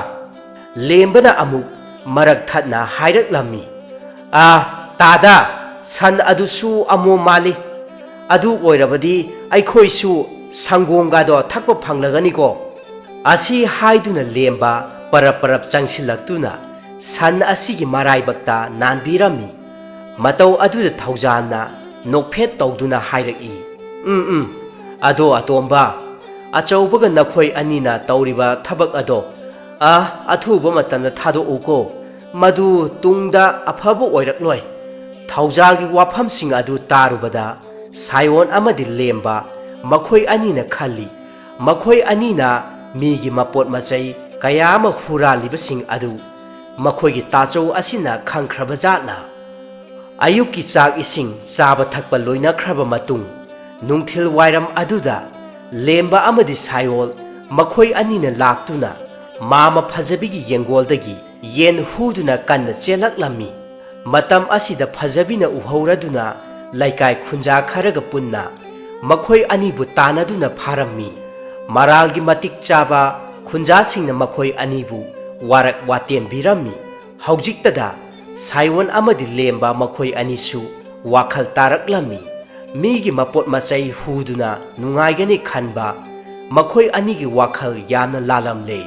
ꯂꯦꯝꯕꯅ ꯑꯃꯨꯛ ꯃꯔꯛ ꯊꯠꯅ ꯍꯥꯏꯔꯛꯂꯝꯃꯤ ꯇꯥꯗ ꯁꯟ ꯑꯗꯨꯁꯨ ꯑꯃꯣꯝ ꯃꯥꯜꯂꯤ ꯑꯗꯨ ꯑꯣꯏꯔꯕꯗꯤ ꯑꯩꯈꯣꯏꯁꯨ ꯁꯪꯒꯣꯝꯒꯗꯣ ꯊꯛꯄ ꯐꯪꯂꯒꯅꯤꯀꯣ ꯑꯁꯤ ꯍꯥꯏꯗꯨꯅ ꯂꯦꯝꯕ ꯄꯔꯞ ꯆꯪꯁꯤꯜꯂꯛꯇꯨꯅ ꯁꯟ ꯑꯁꯤꯒꯤ ꯃꯔꯥꯏꯕꯛꯇ ꯅꯥꯟꯕꯤꯔꯝꯃꯤ ꯃꯇꯧ ꯑꯗꯨꯗ ꯊꯧꯖꯥꯜꯅ ꯅꯣꯛꯐꯦꯠ ꯇꯧꯗꯨꯅ ꯍꯥꯏꯔꯛꯏ ꯑꯗꯣ ꯑꯇꯣꯝꯕ ꯑꯆꯧꯕꯒ ꯅꯈꯣꯏ ꯑꯅꯤꯅ ꯇꯧꯔꯤꯕ ꯊꯕꯛ ꯑꯗꯣ ꯑꯊꯨꯕ ꯃꯇꯝꯗ ꯊꯥꯗꯣꯛꯎꯀꯣ ꯃꯗꯨ ꯇꯨꯡꯗ ꯑꯐꯕ ꯑꯣꯏꯔꯛꯂꯣꯏ ꯊꯧꯖꯥꯜꯒꯤ ꯋꯥꯐꯝꯁꯤꯡ ꯑꯗꯨ ꯇꯥꯔꯨꯕꯗ ꯁꯥꯏꯑꯣꯟ ꯑꯃꯗꯤ ꯂꯦꯝꯕ ꯃꯈꯣꯏ ꯑꯅꯤꯅ ꯈꯜꯂꯤ ꯃꯈꯣꯏ ꯑꯅꯤꯅ ꯃꯤꯒꯤ ꯃꯄꯣꯠ ꯃꯆꯩ ꯀꯌా ꯑꯃ ꯍꯨꯔꯥꯜꯂꯤꯕꯁꯤꯡ ꯑꯗꯨ ꯃꯈꯣꯏꯒꯤ ꯇꯥꯆꯧ ꯑꯁꯤꯅ ꯈꯪꯈ꯭ꯔꯕ ꯖꯥꯠꯂ ꯑꯌꯨꯛꯀꯤ ꯆꯥꯛ ꯏꯁꯤꯡ ꯆꯥꯕ ꯊꯛꯄ ꯂꯣꯏꯅꯈ꯭ꯔꯕ ꯃꯇꯨꯡ ꯅꯨꯡꯊꯤꯜ ꯋꯥꯏꯔꯝ ꯑꯗꯨꯗ ꯂꯦꯝꯕ ꯑꯃꯗꯤ ꯁꯥꯏꯑꯣꯜ ꯃꯈꯣꯏ ꯑꯅꯤꯅ ꯂꯥꯛꯇꯨꯅ ꯃꯥꯃ ꯐꯖꯕꯤꯒꯤ ꯌꯦꯡꯒꯣꯜꯗꯒꯤ ꯌꯦꯟ ꯍꯨꯗꯨꯅ ꯀꯟꯅ ꯆꯦꯜꯂꯛꯂꯝꯃꯤ ꯃꯇꯝ ꯑꯁꯤꯗ ꯐꯖꯕꯤꯅ ꯎꯍꯧꯔꯗꯨꯅ ꯂꯩꯀꯥꯏ ꯈꯨꯟꯖꯥ ꯈꯔꯒ ꯄꯨꯟꯅ ꯃꯈꯣꯏ ꯑꯅꯤꯕꯨ ꯇꯥꯟꯅꯗꯨꯅ ꯐꯥꯔꯝꯃꯤ ꯃꯔꯥꯜꯒꯤ ꯃꯇꯤꯛ ꯆꯥꯕ ꯈꯨꯟꯖꯥꯁꯤꯡꯅ ꯃꯈꯣꯏ ꯑꯅꯤꯕꯨ ꯋꯥꯔꯛ ꯋꯥꯇꯦꯝꯕꯤꯔꯝꯃꯤ ꯍꯧꯖꯤꯛꯇꯗ ꯁꯥꯏꯑꯣꯟ ꯑꯃꯗꯤ ꯂꯦꯝꯕ ꯃꯈꯣꯏ ꯑꯅꯤꯁꯨ ꯋꯥꯈꯜ ꯇꯥꯔꯛꯂꯝꯃꯤ ꯃꯤꯒꯤ ꯃꯄꯣꯠ ꯃꯆꯩ ꯍꯨꯗꯨꯅ ꯅꯨꯡꯉꯥꯏꯒꯅꯤ ꯈꯟꯕ ꯃꯈꯣꯏ ꯑꯅꯤꯒꯤ ꯋꯥꯈꯜ ꯌꯥꯝꯅ ꯂꯥꯜꯂꯝꯂꯦ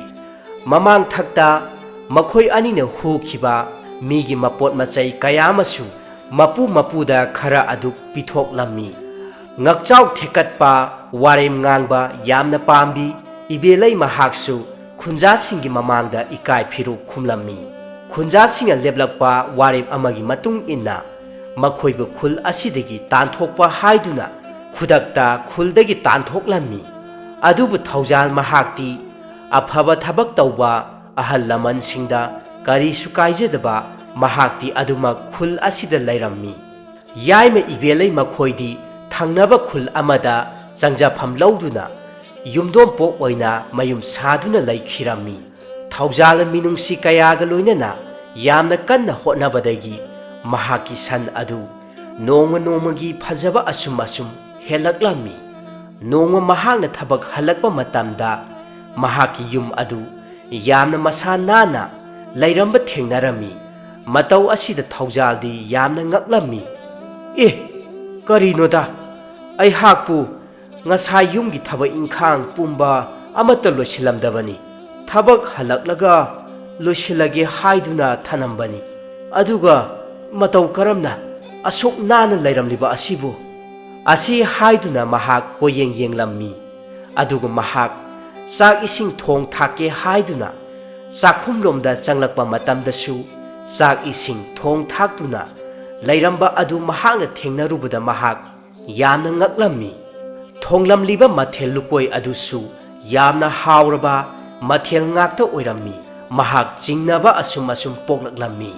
ꯃꯃꯥꯡ ꯊꯛꯇ ꯃꯈꯣꯏ ꯑꯅꯤꯅ ꯍꯨꯈꯤꯕ ꯃꯤꯒꯤ ꯃꯄꯣꯠ ꯃꯆꯩ ꯀꯌꯥ ꯑꯃꯁꯨ ꯃꯄꯨꯗ ꯈꯔ ꯑꯗꯨ ꯄꯤꯊꯣꯛꯂꯝꯃꯤ ꯉꯛꯆꯥꯎ ꯊꯦꯛꯀꯠꯄ ꯋꯥꯔꯦꯝ ꯉꯥꯡꯕ ꯌꯥꯝꯅ ꯄꯥꯝꯕꯤ ꯏꯕꯦꯂꯩ ꯃꯍꯥꯛꯁꯨ ꯈꯨꯟꯖꯥꯁꯤꯡꯒꯤ ꯃꯃꯥꯡꯗ ꯏꯀꯥꯏ ꯐꯤꯔꯨꯛ ꯈꯨꯝꯂꯝꯃꯤ ꯈꯨꯟꯖꯥꯁꯤꯡꯅ ꯂꯦꯞꯂꯛꯄ ꯋꯥꯔꯦꯞ ꯑꯃꯒꯤ ꯃꯇꯨꯡ ꯏꯟꯅ ꯃꯈꯣꯏꯕꯨ ꯈꯨꯜ ꯑꯁꯤꯗꯒꯤ ꯇꯥꯟꯊꯣꯛꯄ ꯍꯥꯏꯗꯨꯅ ꯈꯨꯗꯛꯇ ꯈꯨꯜꯗꯒꯤ ꯇꯥꯟꯊꯣꯛꯂꯝꯃꯤ ꯑꯗꯨꯕꯨ ꯊꯧꯖꯥꯜ ꯃꯍꯥꯛꯇꯤ ꯑꯐꯕ ꯊꯕꯛ ꯇꯧꯕ ꯑꯍꯜ ꯂꯃꯟꯁꯤꯡꯗ ꯀꯔꯤꯁꯨ ꯀꯥꯏꯖꯗꯕ ꯃꯍꯥꯛꯇꯤ ꯑꯗꯨꯃꯛ ꯈꯨꯜ ꯑꯁꯤꯗ ꯂꯩꯔꯝꯃꯤ꯫ ꯌꯥꯏꯃ ꯏꯕꯦꯜꯂꯩ ꯃꯈꯣꯏꯗꯤ ꯊꯪꯅꯕ ꯈꯨꯜ ꯑꯃꯗ ꯆꯪꯖꯐꯝ ꯂꯧꯗꯨꯅ ꯌꯨꯝꯗꯣꯡꯄꯣꯛ ꯑꯣꯏꯅ ꯃꯌꯨꯝ ꯁꯥꯗꯨꯅ ꯂꯩꯈꯤꯔꯝꯃꯤ꯫ ꯊꯧꯖꯥꯜ ꯃꯤꯅꯨꯡꯁꯤ ꯀꯌꯥꯒ ꯂꯣꯏꯅꯅ ꯌꯥꯝꯅ ꯀꯟꯅ ꯍꯣꯠꯅꯕꯗꯒꯤ ꯃꯍꯥꯛꯀꯤ ꯁꯟ ꯑꯗꯨ ꯅꯣꯡꯃ ꯅꯣꯡꯃꯒꯤ ꯐꯖꯕ ꯑꯁꯨꯝ ꯍꯦꯜꯂꯛꯂꯝꯃꯤ꯫ ꯅꯣꯡꯃ ꯃꯍꯥꯛꯅ ꯊꯕꯛ ꯍꯜꯂꯛꯄ ꯃꯇꯝꯗ ꯃꯍꯥꯛꯀꯤ ꯌꯨꯝ ꯑꯗꯨ ꯌꯥꯝꯅ ꯃꯁꯥ ꯅꯥꯟꯅ ꯂꯩꯔꯝꯕ ꯊꯦꯡꯅꯔꯝꯃꯤ꯫ ꯃꯇꯧ ꯑꯁꯤꯗ ꯊꯧꯖꯥꯜꯗꯤ ꯌꯥꯝꯅ ꯉꯛꯂꯝꯃꯤ꯫ "ꯑꯦ, ꯀꯔꯤꯅꯣꯗ, ꯑꯩꯍꯥꯛꯄꯨ ꯉꯁꯥꯏ ꯌꯨꯝꯒꯤ ꯊꯕꯛ ꯏꯪꯈꯥꯡ ꯄꯨꯝꯕ ꯑꯃꯠꯇ ꯂꯣꯏꯁꯤꯜꯂꯝꯗꯕꯅꯤ꯫ ꯊꯕꯛ ꯍꯜꯂꯛꯂꯒ ꯂꯣꯏꯁꯤꯜꯂꯒꯦ ꯍꯥꯏꯗꯨꯅ ꯊꯅꯝꯕꯅꯤ꯫ ꯑꯗꯨꯒ ꯃꯇꯧ ꯀꯔꯝꯅ ꯑꯁꯨꯛ ꯅꯥꯟꯅ ꯂꯩꯔꯝꯂꯤꯕ ꯑꯁꯤꯕꯨ?" ꯑꯁꯤ ꯍꯥꯏꯗꯨꯅ ꯃꯍꯥꯛ ꯀꯣꯏꯌꯦꯡ ꯌꯦꯡꯂꯝꯃꯤ꯫ ꯑꯗꯨꯒ ꯃꯍꯥꯛ ꯆꯥꯛ ꯏꯁꯤꯡ ꯊꯣꯡ ꯊꯥꯛꯀꯦ ꯍꯥꯏꯗꯨꯅ ꯆꯥꯛꯈꯨꯝꯂꯣꯝꯗ ꯆꯪꯂꯛꯄ ꯃꯇꯝꯗꯁꯨ ꯆꯥꯛ ꯏꯁꯤꯡ ꯊꯣꯡ ꯊꯥꯛꯇꯨꯅ ꯂꯩꯔꯝꯕ ꯑꯗꯨ ꯃꯍꯥꯛꯅ ꯊꯦꯡꯅꯔꯨꯕꯗ ꯃꯍꯥꯛ ꯌꯥꯝꯅ ꯉꯛꯂꯝꯃꯤ꯫ ꯊꯣꯡꯂꯝꯂꯤꯕ ꯃꯊꯦꯜ ꯂꯨꯀꯣꯏ ꯑꯗꯨꯁꯨ ꯌꯥꯝꯅ ꯍꯥꯎꯔꯕ ꯃꯊꯦꯜ ꯉꯥꯛꯇ ꯑꯣꯏꯔꯝꯃꯤ꯫ ꯃꯍꯥꯛ ꯆꯤꯡꯅꯕ ꯑꯁꯨꯝ ꯄꯣꯛꯂꯛꯂꯝꯃꯤ꯫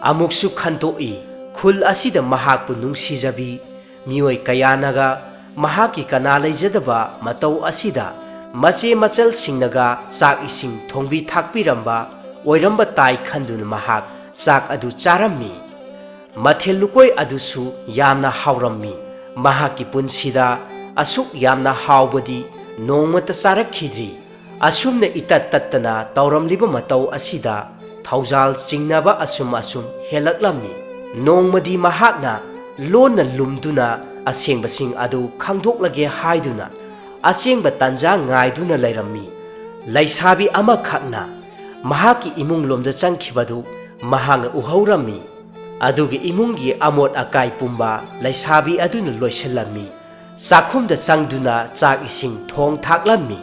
ꯑꯃꯨꯛꯁꯨ ꯈꯟꯇꯣꯛꯏ, ꯈꯨꯜ ꯑꯁꯤꯗ ꯃꯍꯥꯛꯄꯨ ꯅꯨꯡꯁꯤꯖꯕꯤ ꯃꯤꯑꯣꯏ ꯀꯌꯥꯅꯒ ꯃꯍꯥꯛꯀꯤ ꯀꯅꯥ ꯂꯩꯖꯗꯕ ꯃꯇꯧ ꯑꯁꯤꯗ ꯃꯆꯦ ꯃꯆꯜꯁꯤꯡꯅꯒ ꯆꯥꯛ ꯏꯁꯤꯡ ꯊꯣꯡꯕꯤ ꯊꯥꯛꯄꯤꯔꯝꯕ ꯑꯣꯏꯔꯝꯕ ꯇꯥꯏ ꯈꯟꯗꯨꯅ ꯃꯍꯥꯛ ꯆꯥꯛ ꯑꯗꯨ ꯆꯥꯔꯝꯃꯤ꯫ ꯃꯊꯦꯜ ꯂꯨꯀꯣꯏ ꯑꯗꯨꯁꯨ ꯌꯥꯝꯅ ꯍꯥꯎꯔꯝꯃꯤ꯫ ꯃꯍꯥꯛꯀꯤ ꯄꯨꯟꯁꯤꯗ ꯑꯁꯨꯛ ꯌꯥꯝꯅ ꯍꯥꯎꯕꯗꯤ ꯅꯣꯡꯃꯇ ꯆꯥꯔꯛꯈꯤꯗ꯭ꯔꯤ꯫ ꯑꯁꯨꯝꯅ ꯏꯇꯠ ꯇꯠꯇꯅ ꯇꯧꯔꯝꯂꯤꯕ ꯃꯇꯧ ꯑꯁꯤꯗ ꯊꯧꯖꯥꯜ ꯆꯤꯡꯅꯕ ꯑꯁꯨꯝ ꯍꯦꯜꯂꯛꯂꯝꯃꯤ꯫ ꯅꯣꯡꯃꯗꯤ ꯃꯍꯥꯛꯅ ꯂꯣꯟꯅ ꯂꯨꯝꯗꯨꯅ ꯑꯁꯦꯡꯕꯁꯤꯡ ꯑꯗꯨ ꯈꯪꯗꯣꯛꯂꯒꯦ ꯍꯥꯏꯗꯨꯅ ꯑꯆꯦꯡꯕ ꯇꯥꯟꯖꯥ ꯉꯥꯏꯗꯨꯅ ꯂꯩꯔꯝꯃꯤ꯫ ꯂꯩꯁꯥꯕꯤ ꯑꯃꯈꯛꯅ ꯃꯍꯥꯛꯀꯤ ꯏꯃꯨꯡꯂꯣꯝꯗ ꯆꯪꯈꯤꯕꯗꯨ ꯃꯍꯥꯛꯅ ꯎꯍꯧꯔꯝꯃꯤ꯫ ꯑꯗꯨꯒ ꯏꯃꯨꯡꯒꯤ ꯑꯃꯣꯠ ꯑꯀꯥꯏ ꯄꯨꯝꯕ ꯂꯩꯁꯥꯕꯤ ꯑꯗꯨꯅ ꯂꯣꯏꯁꯤꯜꯂꯝꯃꯤ꯫ ꯆꯥꯛꯈꯨꯝꯗ ꯆꯪꯗꯨꯅ ꯆꯥꯛ ꯏꯁꯤꯡ ꯊꯣꯡ ꯊꯥꯛꯂꯝꯃꯤ꯫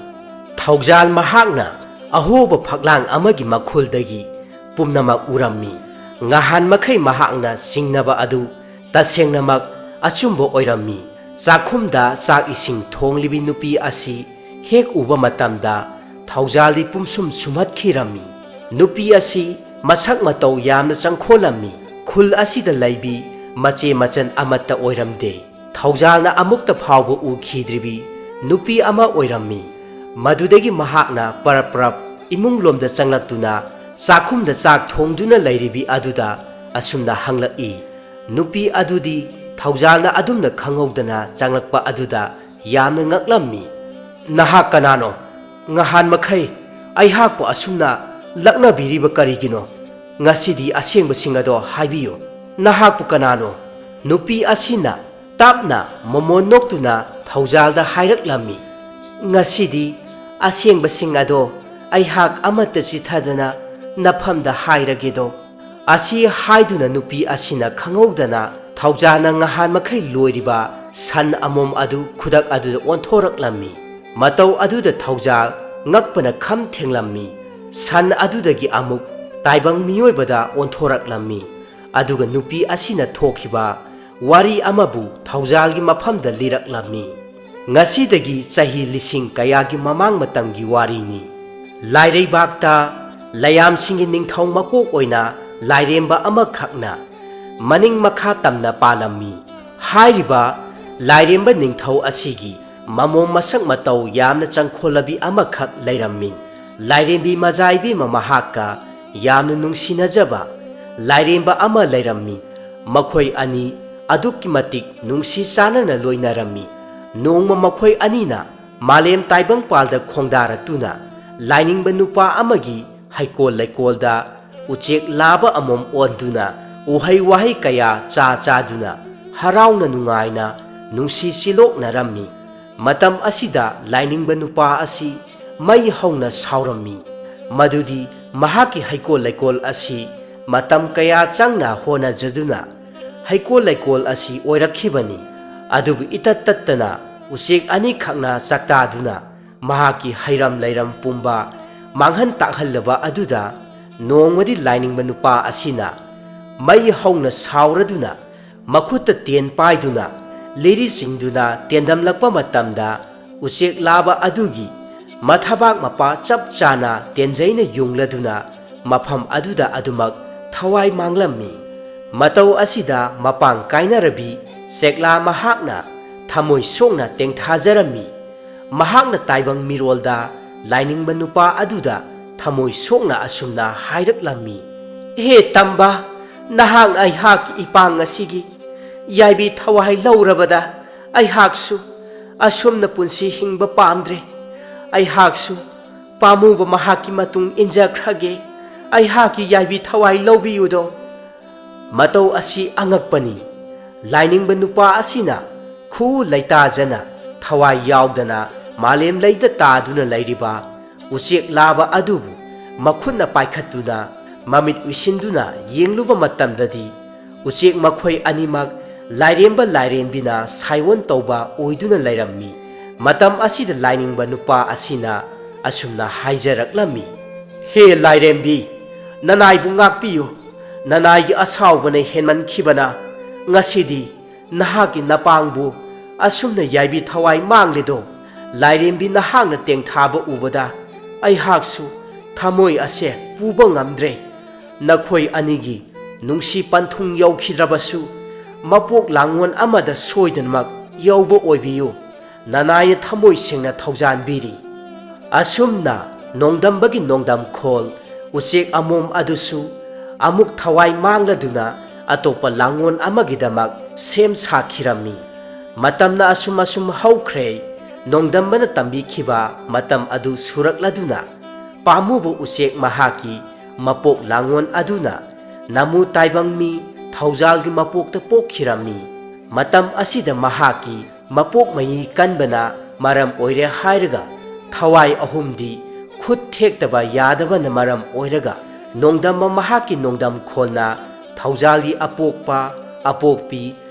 ꯊꯧꯖꯥꯜ ꯃꯍꯥꯛꯅ ꯑꯍꯣꯕ ꯐꯛꯂꯥꯡ ꯑꯃꯒꯤ ꯃꯈꯨꯜꯗꯒꯤ ꯄꯨꯝꯅꯃꯛ ꯎꯔꯝꯃꯤ꯫ ꯉꯍꯥꯟ ꯃꯈꯩ ꯃꯍꯥꯛꯅ ꯆꯤꯡꯅꯕ ꯑꯗꯨ ꯇꯁꯦꯡꯅꯃꯛ ꯑꯆꯨꯝꯕ ꯑꯣꯏꯔꯝꯃꯤ꯫ ꯆꯥꯛꯈꯨꯝꯗ ꯆꯥꯛ ꯏꯁꯤꯡ ꯊꯣꯡꯂꯤꯕꯤ ꯅꯨꯄꯤ ꯑꯁꯤ ꯍꯦꯛ ꯎꯕ ꯃꯇꯝꯗ ꯊꯧꯖꯥꯜꯗꯤ ꯄꯨꯝꯁꯨꯝ ꯁꯨꯝꯍꯠꯈꯤꯔꯝꯃꯤ꯫ ꯅꯨꯄꯤ ꯑꯁꯤ ꯃꯁꯛ ꯃꯇꯧ ꯌꯥꯝꯅ ꯆꯪꯈꯣꯜꯂꯝꯃꯤ꯫ ꯈꯨꯜ ꯑꯁꯤꯗ ꯂꯩꯕꯤ ꯃꯆꯦ ꯃꯆꯟ ꯑꯃꯠꯇ ꯑꯣꯏꯔꯝꯗꯦ꯫ ꯊꯧꯖꯥꯜꯅ ꯑꯃꯨꯛꯇ ꯐꯥꯎꯕ ꯎꯈꯤꯗ꯭ꯔꯤꯕꯤ ꯅꯨꯄꯤ ꯑꯃ ꯑꯣꯏꯔꯝꯃꯤ꯫ ꯃꯗꯨꯗꯒꯤ ꯃꯍꯥꯛꯅ ꯄꯔꯞ ꯏꯃꯨꯡꯂꯣꯝꯗ ꯆꯪꯂꯛꯇꯨꯅ ꯆꯥꯛꯈꯨꯝꯗ ꯆꯥꯛ ꯊꯣꯡꯗꯨꯅ ꯂꯩꯔꯤꯕꯤ ꯑꯗꯨꯗ ꯑꯁꯨꯝꯅ ꯍꯪꯂꯛꯏ꯫ ꯅꯨꯄꯤ ꯑꯗꯨꯗꯤ ꯊꯧꯖꯥꯜꯅ ꯑꯗꯨꯝꯅ ꯈꯪꯍꯧꯗꯅ ꯆꯪꯂꯛꯄ ꯑꯗꯨꯗ ꯌꯥꯝꯅ ꯉꯛꯂꯝꯃꯤ꯫ "ꯅꯍꯥꯛ ꯀꯅꯥꯅꯣ? ꯉꯍꯥꯟ ꯃꯈꯩ ꯑꯩꯍꯥꯛꯄꯨ ꯑꯁꯨꯝꯅ ꯂꯛꯅꯕꯤꯔꯤꯕ ꯀꯔꯤꯒꯤꯅꯣ? ꯉꯁꯤꯗꯤ ꯑꯁꯦꯡꯕꯁꯤꯡ ꯑꯗꯣ ꯍꯥꯏꯕꯤꯌꯨ꯫ ꯅꯍꯥꯛꯄꯨ ꯀꯅꯥꯅꯣ?" ꯅꯨꯄꯤ ꯑꯁꯤꯅ ꯇꯞꯅ ꯃꯃꯣꯟ ꯅꯣꯛꯇꯨꯅ ꯊꯧꯖꯥꯜꯗ ꯍꯥꯏꯔꯛꯂꯝꯃꯤ꯫ "ꯉꯁꯤꯗꯤ ꯑꯁꯦꯡꯕꯁꯤꯡ ꯑꯗꯣ ꯑꯩꯍꯥꯛ ꯑꯃꯠꯇ ꯆꯤꯊꯗꯅ ꯅꯐꯝꯗ ꯍꯥꯏꯔꯒꯦꯗꯣ." ꯑꯁꯤ ꯍꯥꯏꯗꯨꯅ ꯅꯨꯄꯤ ꯑꯁꯤꯅ ꯈꯪꯍꯧꯗꯅ ꯊꯧꯖꯥꯜꯅ ꯉꯍꯥꯟ ꯃꯈꯩ ꯂꯣꯏꯔꯤꯕ ꯁꯟ ꯑꯃꯣꯝ ꯑꯗꯨ ꯈꯨꯗꯛ ꯑꯗꯨꯗ ꯑꯣꯟꯊꯣꯔꯛꯂꯝꯃꯤ꯫ ꯃꯇꯧ ꯑꯗꯨꯗ ꯊꯧꯖꯥꯜ ꯉꯛꯄꯅ ꯈꯝ ꯊꯦꯡꯂꯝꯃꯤ꯫ ꯁꯟ ꯑꯗꯨꯗꯒꯤ ꯑꯃꯨꯛ ꯇꯥꯏꯕꯪ ꯃꯤꯑꯣꯏꯕꯗ ꯑꯣꯟꯊꯣꯔꯛꯂꯝꯃꯤ꯫ ꯑꯗꯨꯒ ꯅꯨꯄꯤ ꯑꯁꯤꯅ ꯊꯣꯛꯈꯤꯕ ꯋꯥꯔꯤ ꯑꯃꯕꯨ ꯊꯧꯖꯥꯜꯒꯤ ꯃꯐꯝꯗ ꯂꯤꯔꯛꯂꯝꯃꯤ꯫ ꯉꯁꯤꯗꯒꯤ ꯆꯍꯤ ꯂꯤꯁꯤꯡ ꯀꯌꯥꯒꯤ ꯃꯃꯥꯡ ꯃꯇꯝꯒꯤ ꯋꯥꯔꯤꯅꯤ꯫ ꯂꯥꯏꯔꯩꯕꯥꯛꯇ ꯂꯌꯥꯝꯁꯤꯡꯒꯤ ꯅꯤꯡꯊꯧ ꯃꯀꯣꯛ ꯑꯣꯏꯅ ꯂꯥꯏꯔꯦꯝꯕ ꯑꯃꯈꯛꯅ ꯃꯅꯤꯡ ꯃꯈꯥ ꯇꯝꯅ ꯄꯥꯜꯂꯝꯃꯤ꯫ ꯍꯥꯏꯔꯤꯕ ꯂꯥꯏꯔꯦꯝꯕ ꯅꯤꯡꯊꯧ ꯑꯁꯤꯒꯤ ꯃꯃꯣꯝ ꯃꯁꯛ ꯃꯇꯧ ꯌꯥꯝꯅ ꯆꯪꯈꯣꯜꯂꯕꯤ ꯑꯃꯈꯛ ꯂꯩꯔꯝꯃꯤ꯫ ꯂꯥꯏꯔꯦꯝꯕꯤ ꯃꯖꯥ ꯏꯕꯦꯝꯃ ꯃꯍꯥꯛꯀ ꯌꯥꯝꯅ ꯅꯨꯡꯁꯤꯅꯖꯕ ꯂꯥꯏꯔꯦꯝꯕ ꯑꯃ ꯂꯩꯔꯝꯃꯤ꯫ ꯃꯈꯣꯏ ꯑꯅꯤ ꯑꯗꯨꯛꯀꯤ ꯃꯇꯤꯛ ꯅꯨꯡꯁꯤ ꯆꯥꯟꯅꯅ ꯂꯣꯏꯅꯔꯝꯃꯤ꯫ ꯅꯣꯡꯃ ꯃꯈꯣꯏ ꯑꯅꯤꯅ ꯃꯥꯂꯦꯝ ꯇꯥꯏꯕꯪꯄꯥꯜꯗ ꯈꯣꯡꯗꯥꯔꯛꯇꯨꯅ ꯂꯥꯏꯅꯤꯡꯕ ꯅꯨꯄꯥ ꯑꯃꯒꯤ ꯍꯩꯀꯣꯜ ꯂꯩꯀꯣꯜꯗ ꯎꯆꯦꯛ ꯂꯥꯕ ꯑꯃꯣꯝ ꯑꯣꯟꯗꯨꯅ ꯎꯍꯩ ꯋꯥꯍꯩ ꯀꯌꯥ ꯆꯥꯗꯨꯅ ꯍꯔꯥꯎꯅ ꯅꯨꯡꯉꯥꯏꯅ ꯅꯨꯡꯁꯤ ꯆꯤꯂꯣꯛꯅꯔꯝꯃꯤ꯫ ꯃꯇꯝ ꯑꯁꯤꯗ ꯂꯥꯏꯅꯤꯡꯕ ꯅꯨꯄꯥ ꯑꯁꯤ ꯃꯩ ꯍꯧꯅ ꯁꯥꯎꯔꯝꯃꯤ꯫ ꯃꯗꯨꯗꯤ ꯃꯍꯥꯛꯀꯤ ꯍꯩꯀꯣꯜ ꯂꯩꯀꯣꯜ ꯑꯁꯤ ꯃꯇꯝ ꯀꯌꯥ ꯆꯪꯅ ꯍꯣꯠꯅꯖꯗꯨꯅ ꯍꯩꯀꯣꯜ ꯂꯩꯀꯣꯜ ꯑꯁꯤ ꯑꯣꯏꯔꯛꯈꯤꯕꯅꯤ꯫ ꯑꯗꯨꯕꯨ ꯏꯇꯠ ꯇꯠꯇꯅ ꯎꯆꯦꯛ ꯑꯅꯤꯈꯛꯅ ꯆꯥꯛꯇꯥꯗꯨꯅ ꯃꯍꯥꯛꯀꯤ ꯍꯩꯔꯝ ꯂꯩꯔꯝ ꯄꯨꯝꯕ ꯃꯥꯡꯍꯟ ꯇꯥꯛꯍꯜꯂꯕ ꯑꯗꯨꯗ ꯅꯣꯡꯃꯗꯤ ꯂꯥꯏꯅꯤꯡꯕ ꯅꯨꯄꯥ ꯑꯁꯤꯅ ꯃꯩ ꯍꯧꯅ ꯁꯥꯎꯔꯗꯨꯅ ꯃꯈꯨꯠꯇ ꯇꯦꯟ ꯄꯥꯏꯗꯨꯅ ꯂꯤꯔꯤ ꯆꯤꯡꯗꯨꯅ ꯇꯦꯟꯗꯝꯂꯛꯄ ꯃꯇꯝꯗ ꯎꯆꯦꯛ ꯂꯥꯕ ꯑꯗꯨꯒꯤ ꯃꯊꯕꯥꯛ ꯃꯄꯥ ꯆꯞ ꯆꯥꯅ ꯇꯦꯟꯖꯩꯅ ꯌꯨꯡꯂꯗꯨꯅ ꯃꯐꯝ ꯑꯗꯨꯗ ꯑꯗꯨꯃꯛ ꯊꯋꯥꯏ ꯃꯥꯡꯂꯝꯃꯤ꯫ ꯃꯇꯧ ꯑꯁꯤꯗ ꯃꯄꯥꯡ ꯀꯥꯏꯅꯔꯕꯤ ꯆꯦꯛꯂꯥ ꯃꯍꯥꯛꯅ ꯊꯃꯣꯏ ꯁꯣꯛꯅ ꯇꯦꯡꯊꯥꯖꯔꯝꯃꯤ꯫ ꯃꯍꯥꯛꯅ ꯇꯥꯏꯕꯪ ꯃꯤꯔꯣꯜꯗ ꯂꯥꯏꯅꯤꯡꯕ ꯅꯨꯄꯥ ꯑꯗꯨꯗ ꯊꯃꯣꯏ ꯁꯣꯛꯅ ꯑꯁꯨꯝꯅ ꯍꯥꯏꯔꯛꯂꯝꯃꯤ, "ꯍꯦ ꯇꯝꯕ, ꯅꯍꯥꯛꯅ ꯑꯩꯍꯥꯛꯀꯤ ꯏꯄꯥꯡ ꯑꯁꯤꯒꯤ ꯌꯥꯏꯕꯤ ꯊꯋꯥꯏ ꯂꯧꯔꯕꯗ ꯑꯩꯍꯥꯛꯁꯨ ꯑꯁꯨꯝꯅ ꯄꯨꯟꯁꯤ ꯍꯤꯡꯕ ꯄꯥꯝꯗ꯭ꯔꯦ꯫ ꯑꯩꯍꯥꯛꯁꯨ ꯄꯥꯝꯃꯨꯕ ꯃꯍꯥꯛꯀꯤ ꯃꯇꯨꯡ ꯏꯟꯖꯈ꯭ꯔꯒꯦ꯫ ꯑꯩꯍꯥꯛꯀꯤ ꯌꯥꯏꯕꯤ ꯊꯋꯥꯏ ꯂꯧꯕꯤꯌꯨꯗꯣ"꯫ ꯃꯇꯧ ꯑꯁꯤ ꯑꯉꯛꯄꯅꯤ꯫ ꯂꯥꯏꯅꯤꯡꯕ ꯅꯨꯄꯥ ꯑꯁꯤꯅ ꯈꯨꯎ ꯂꯩꯇꯥꯖꯅ ꯊꯋꯥꯏ ꯌꯥꯎꯗꯅ ꯃꯥꯂꯦꯝ ꯂꯩꯗ ꯇꯥꯗꯨꯅ ꯂꯩꯔꯤꯕ ꯎꯆꯦꯛ ꯂꯥꯕ ꯑꯗꯨꯕꯨ ꯃꯈꯨꯠꯅ ꯄꯥꯏꯈꯠꯇꯨꯅ ꯃꯃꯤꯠ ꯎꯏꯁꯤꯟꯗꯨꯅ ꯌꯦꯡꯂꯨꯕ ꯃꯇꯝꯗꯗꯤ ꯎꯆꯦꯛ ꯃꯈꯣꯏ ꯑꯅꯤꯃꯛ ꯂꯥꯏꯔꯦꯝꯕ ꯂꯥꯏꯔꯦꯝꯕꯤꯅ ꯁꯥꯏꯑꯣꯟ ꯇꯧꯕ ꯑꯣꯏꯗꯨꯅ ꯂꯩꯔꯝꯃꯤ꯫ ꯃꯇꯝ ꯑꯁꯤꯗ ꯂꯥꯏꯅꯤꯡꯕ ꯅꯨꯄꯥ ꯑꯁꯤꯅ ꯑꯁꯨꯝꯅ ꯍꯥꯏꯖꯔꯛꯂꯝꯃꯤ, "ꯍꯦ ꯂꯥꯏꯔꯦꯝꯕꯤ, ꯅꯅꯥꯏꯕꯨ ꯉꯥꯛꯄꯤꯌꯨ꯫ ꯅꯅꯥꯏꯒꯤ ꯑꯁꯥꯎꯕꯅ ꯍꯦꯟꯃꯟꯈꯤꯕꯅ ꯉꯁꯤꯗꯤ ꯅꯍꯥꯛꯀꯤ ꯅꯄꯥꯡꯕꯨ ꯑꯁꯨꯝꯅ ꯌꯥꯏꯕꯤ ꯊꯋꯥꯏ ꯃꯥꯡꯂꯦꯗꯣ꯫ ꯂꯥꯏꯔꯦꯝꯕꯤ, ꯅꯍꯥꯛꯅ ꯇꯦꯡꯊꯥꯕ ꯎꯕꯗ ꯑꯩꯍꯥꯛꯁꯨ ꯊꯃꯣꯏ ꯑꯁꯦ ꯄꯨꯕ ꯉꯝꯗ꯭ꯔꯦ꯫ ꯅꯈꯣꯏ ꯑꯅꯤꯒꯤ ꯅꯨꯡꯁꯤ ꯄꯟꯊꯨꯡ ꯌꯧꯈꯤꯗ꯭ꯔꯕꯁꯨ ꯃꯄꯣꯛ ꯂꯥꯡꯉꯣꯟ ꯑꯃꯗ ꯁꯣꯏꯗꯅꯃꯛ ꯌꯧꯕ ꯑꯣꯏꯕꯤꯌꯨ꯫ ꯅꯅꯥꯏꯅ ꯊꯃꯣꯏ ꯁꯦꯡꯅ ꯊꯧꯖꯥꯟꯕꯤꯔꯤ"꯫ ꯑꯁꯨꯝꯅ ꯅꯣꯡꯗꯝꯕꯒꯤ ꯅꯣꯡꯗꯝꯈꯣꯜ ꯎꯆꯦꯛ ꯑꯃꯣꯝ ꯑꯗꯨꯁꯨ ꯑꯃꯨꯛ ꯊꯋꯥꯏ ꯃꯥꯡꯂꯗꯨꯅ ꯑꯇꯣꯞꯄ ꯂꯥꯡꯉꯣꯟ ꯑꯃꯒꯤꯗꯃꯛ ꯁꯦꯝ ꯁꯥꯈꯤꯔꯝꯃꯤ꯫ ꯃꯇꯝꯅ ꯑꯁꯨꯝ ꯍꯧꯈ꯭ꯔꯦ꯫ ꯅꯣꯡꯗꯝꯕꯅ ꯇꯝꯕꯤꯈꯤꯕ ꯃꯇꯝ ꯑꯗꯨ ꯁꯨꯔꯛꯂꯗꯨꯅ ꯄꯥꯝꯃꯨꯕ ꯎꯆꯦꯛ ꯃꯍꯥꯛꯀꯤ ꯃꯄꯣꯛ ꯂꯥꯡꯉꯣꯟ ꯑꯗꯨꯅ ꯅꯃꯨ ꯇꯥꯏꯕꯪ ꯃꯤ ꯊꯧꯖꯥꯜꯒꯤ ꯃꯄꯣꯛꯇ ꯄꯣꯛꯈꯤꯔꯝꯃꯤ꯫ ꯃꯇꯝ ꯑꯁꯤꯗ ꯃꯍꯥꯛꯀꯤ ꯃꯄꯣꯛ ꯃꯌꯤ ꯀꯟꯕꯅ ꯃꯔꯝ ꯑꯣꯏꯔꯦ ꯍꯥꯏꯔꯒ ꯊꯋꯥꯏ ꯑꯍꯨꯝꯗꯤ ꯈꯨꯠ ꯊꯦꯛꯇꯕ ꯌꯥꯗꯕꯅ ꯃꯔꯝ ꯑꯣꯏꯔꯒ ꯅꯣꯡꯗꯝꯕ ꯃꯍꯥꯛꯀꯤ ꯅꯣꯡꯗꯝꯈꯣꯜꯅ ꯊꯧꯖꯥꯜꯒꯤ ꯑꯄꯣꯛꯄ, ꯑꯄꯣꯛꯄꯤ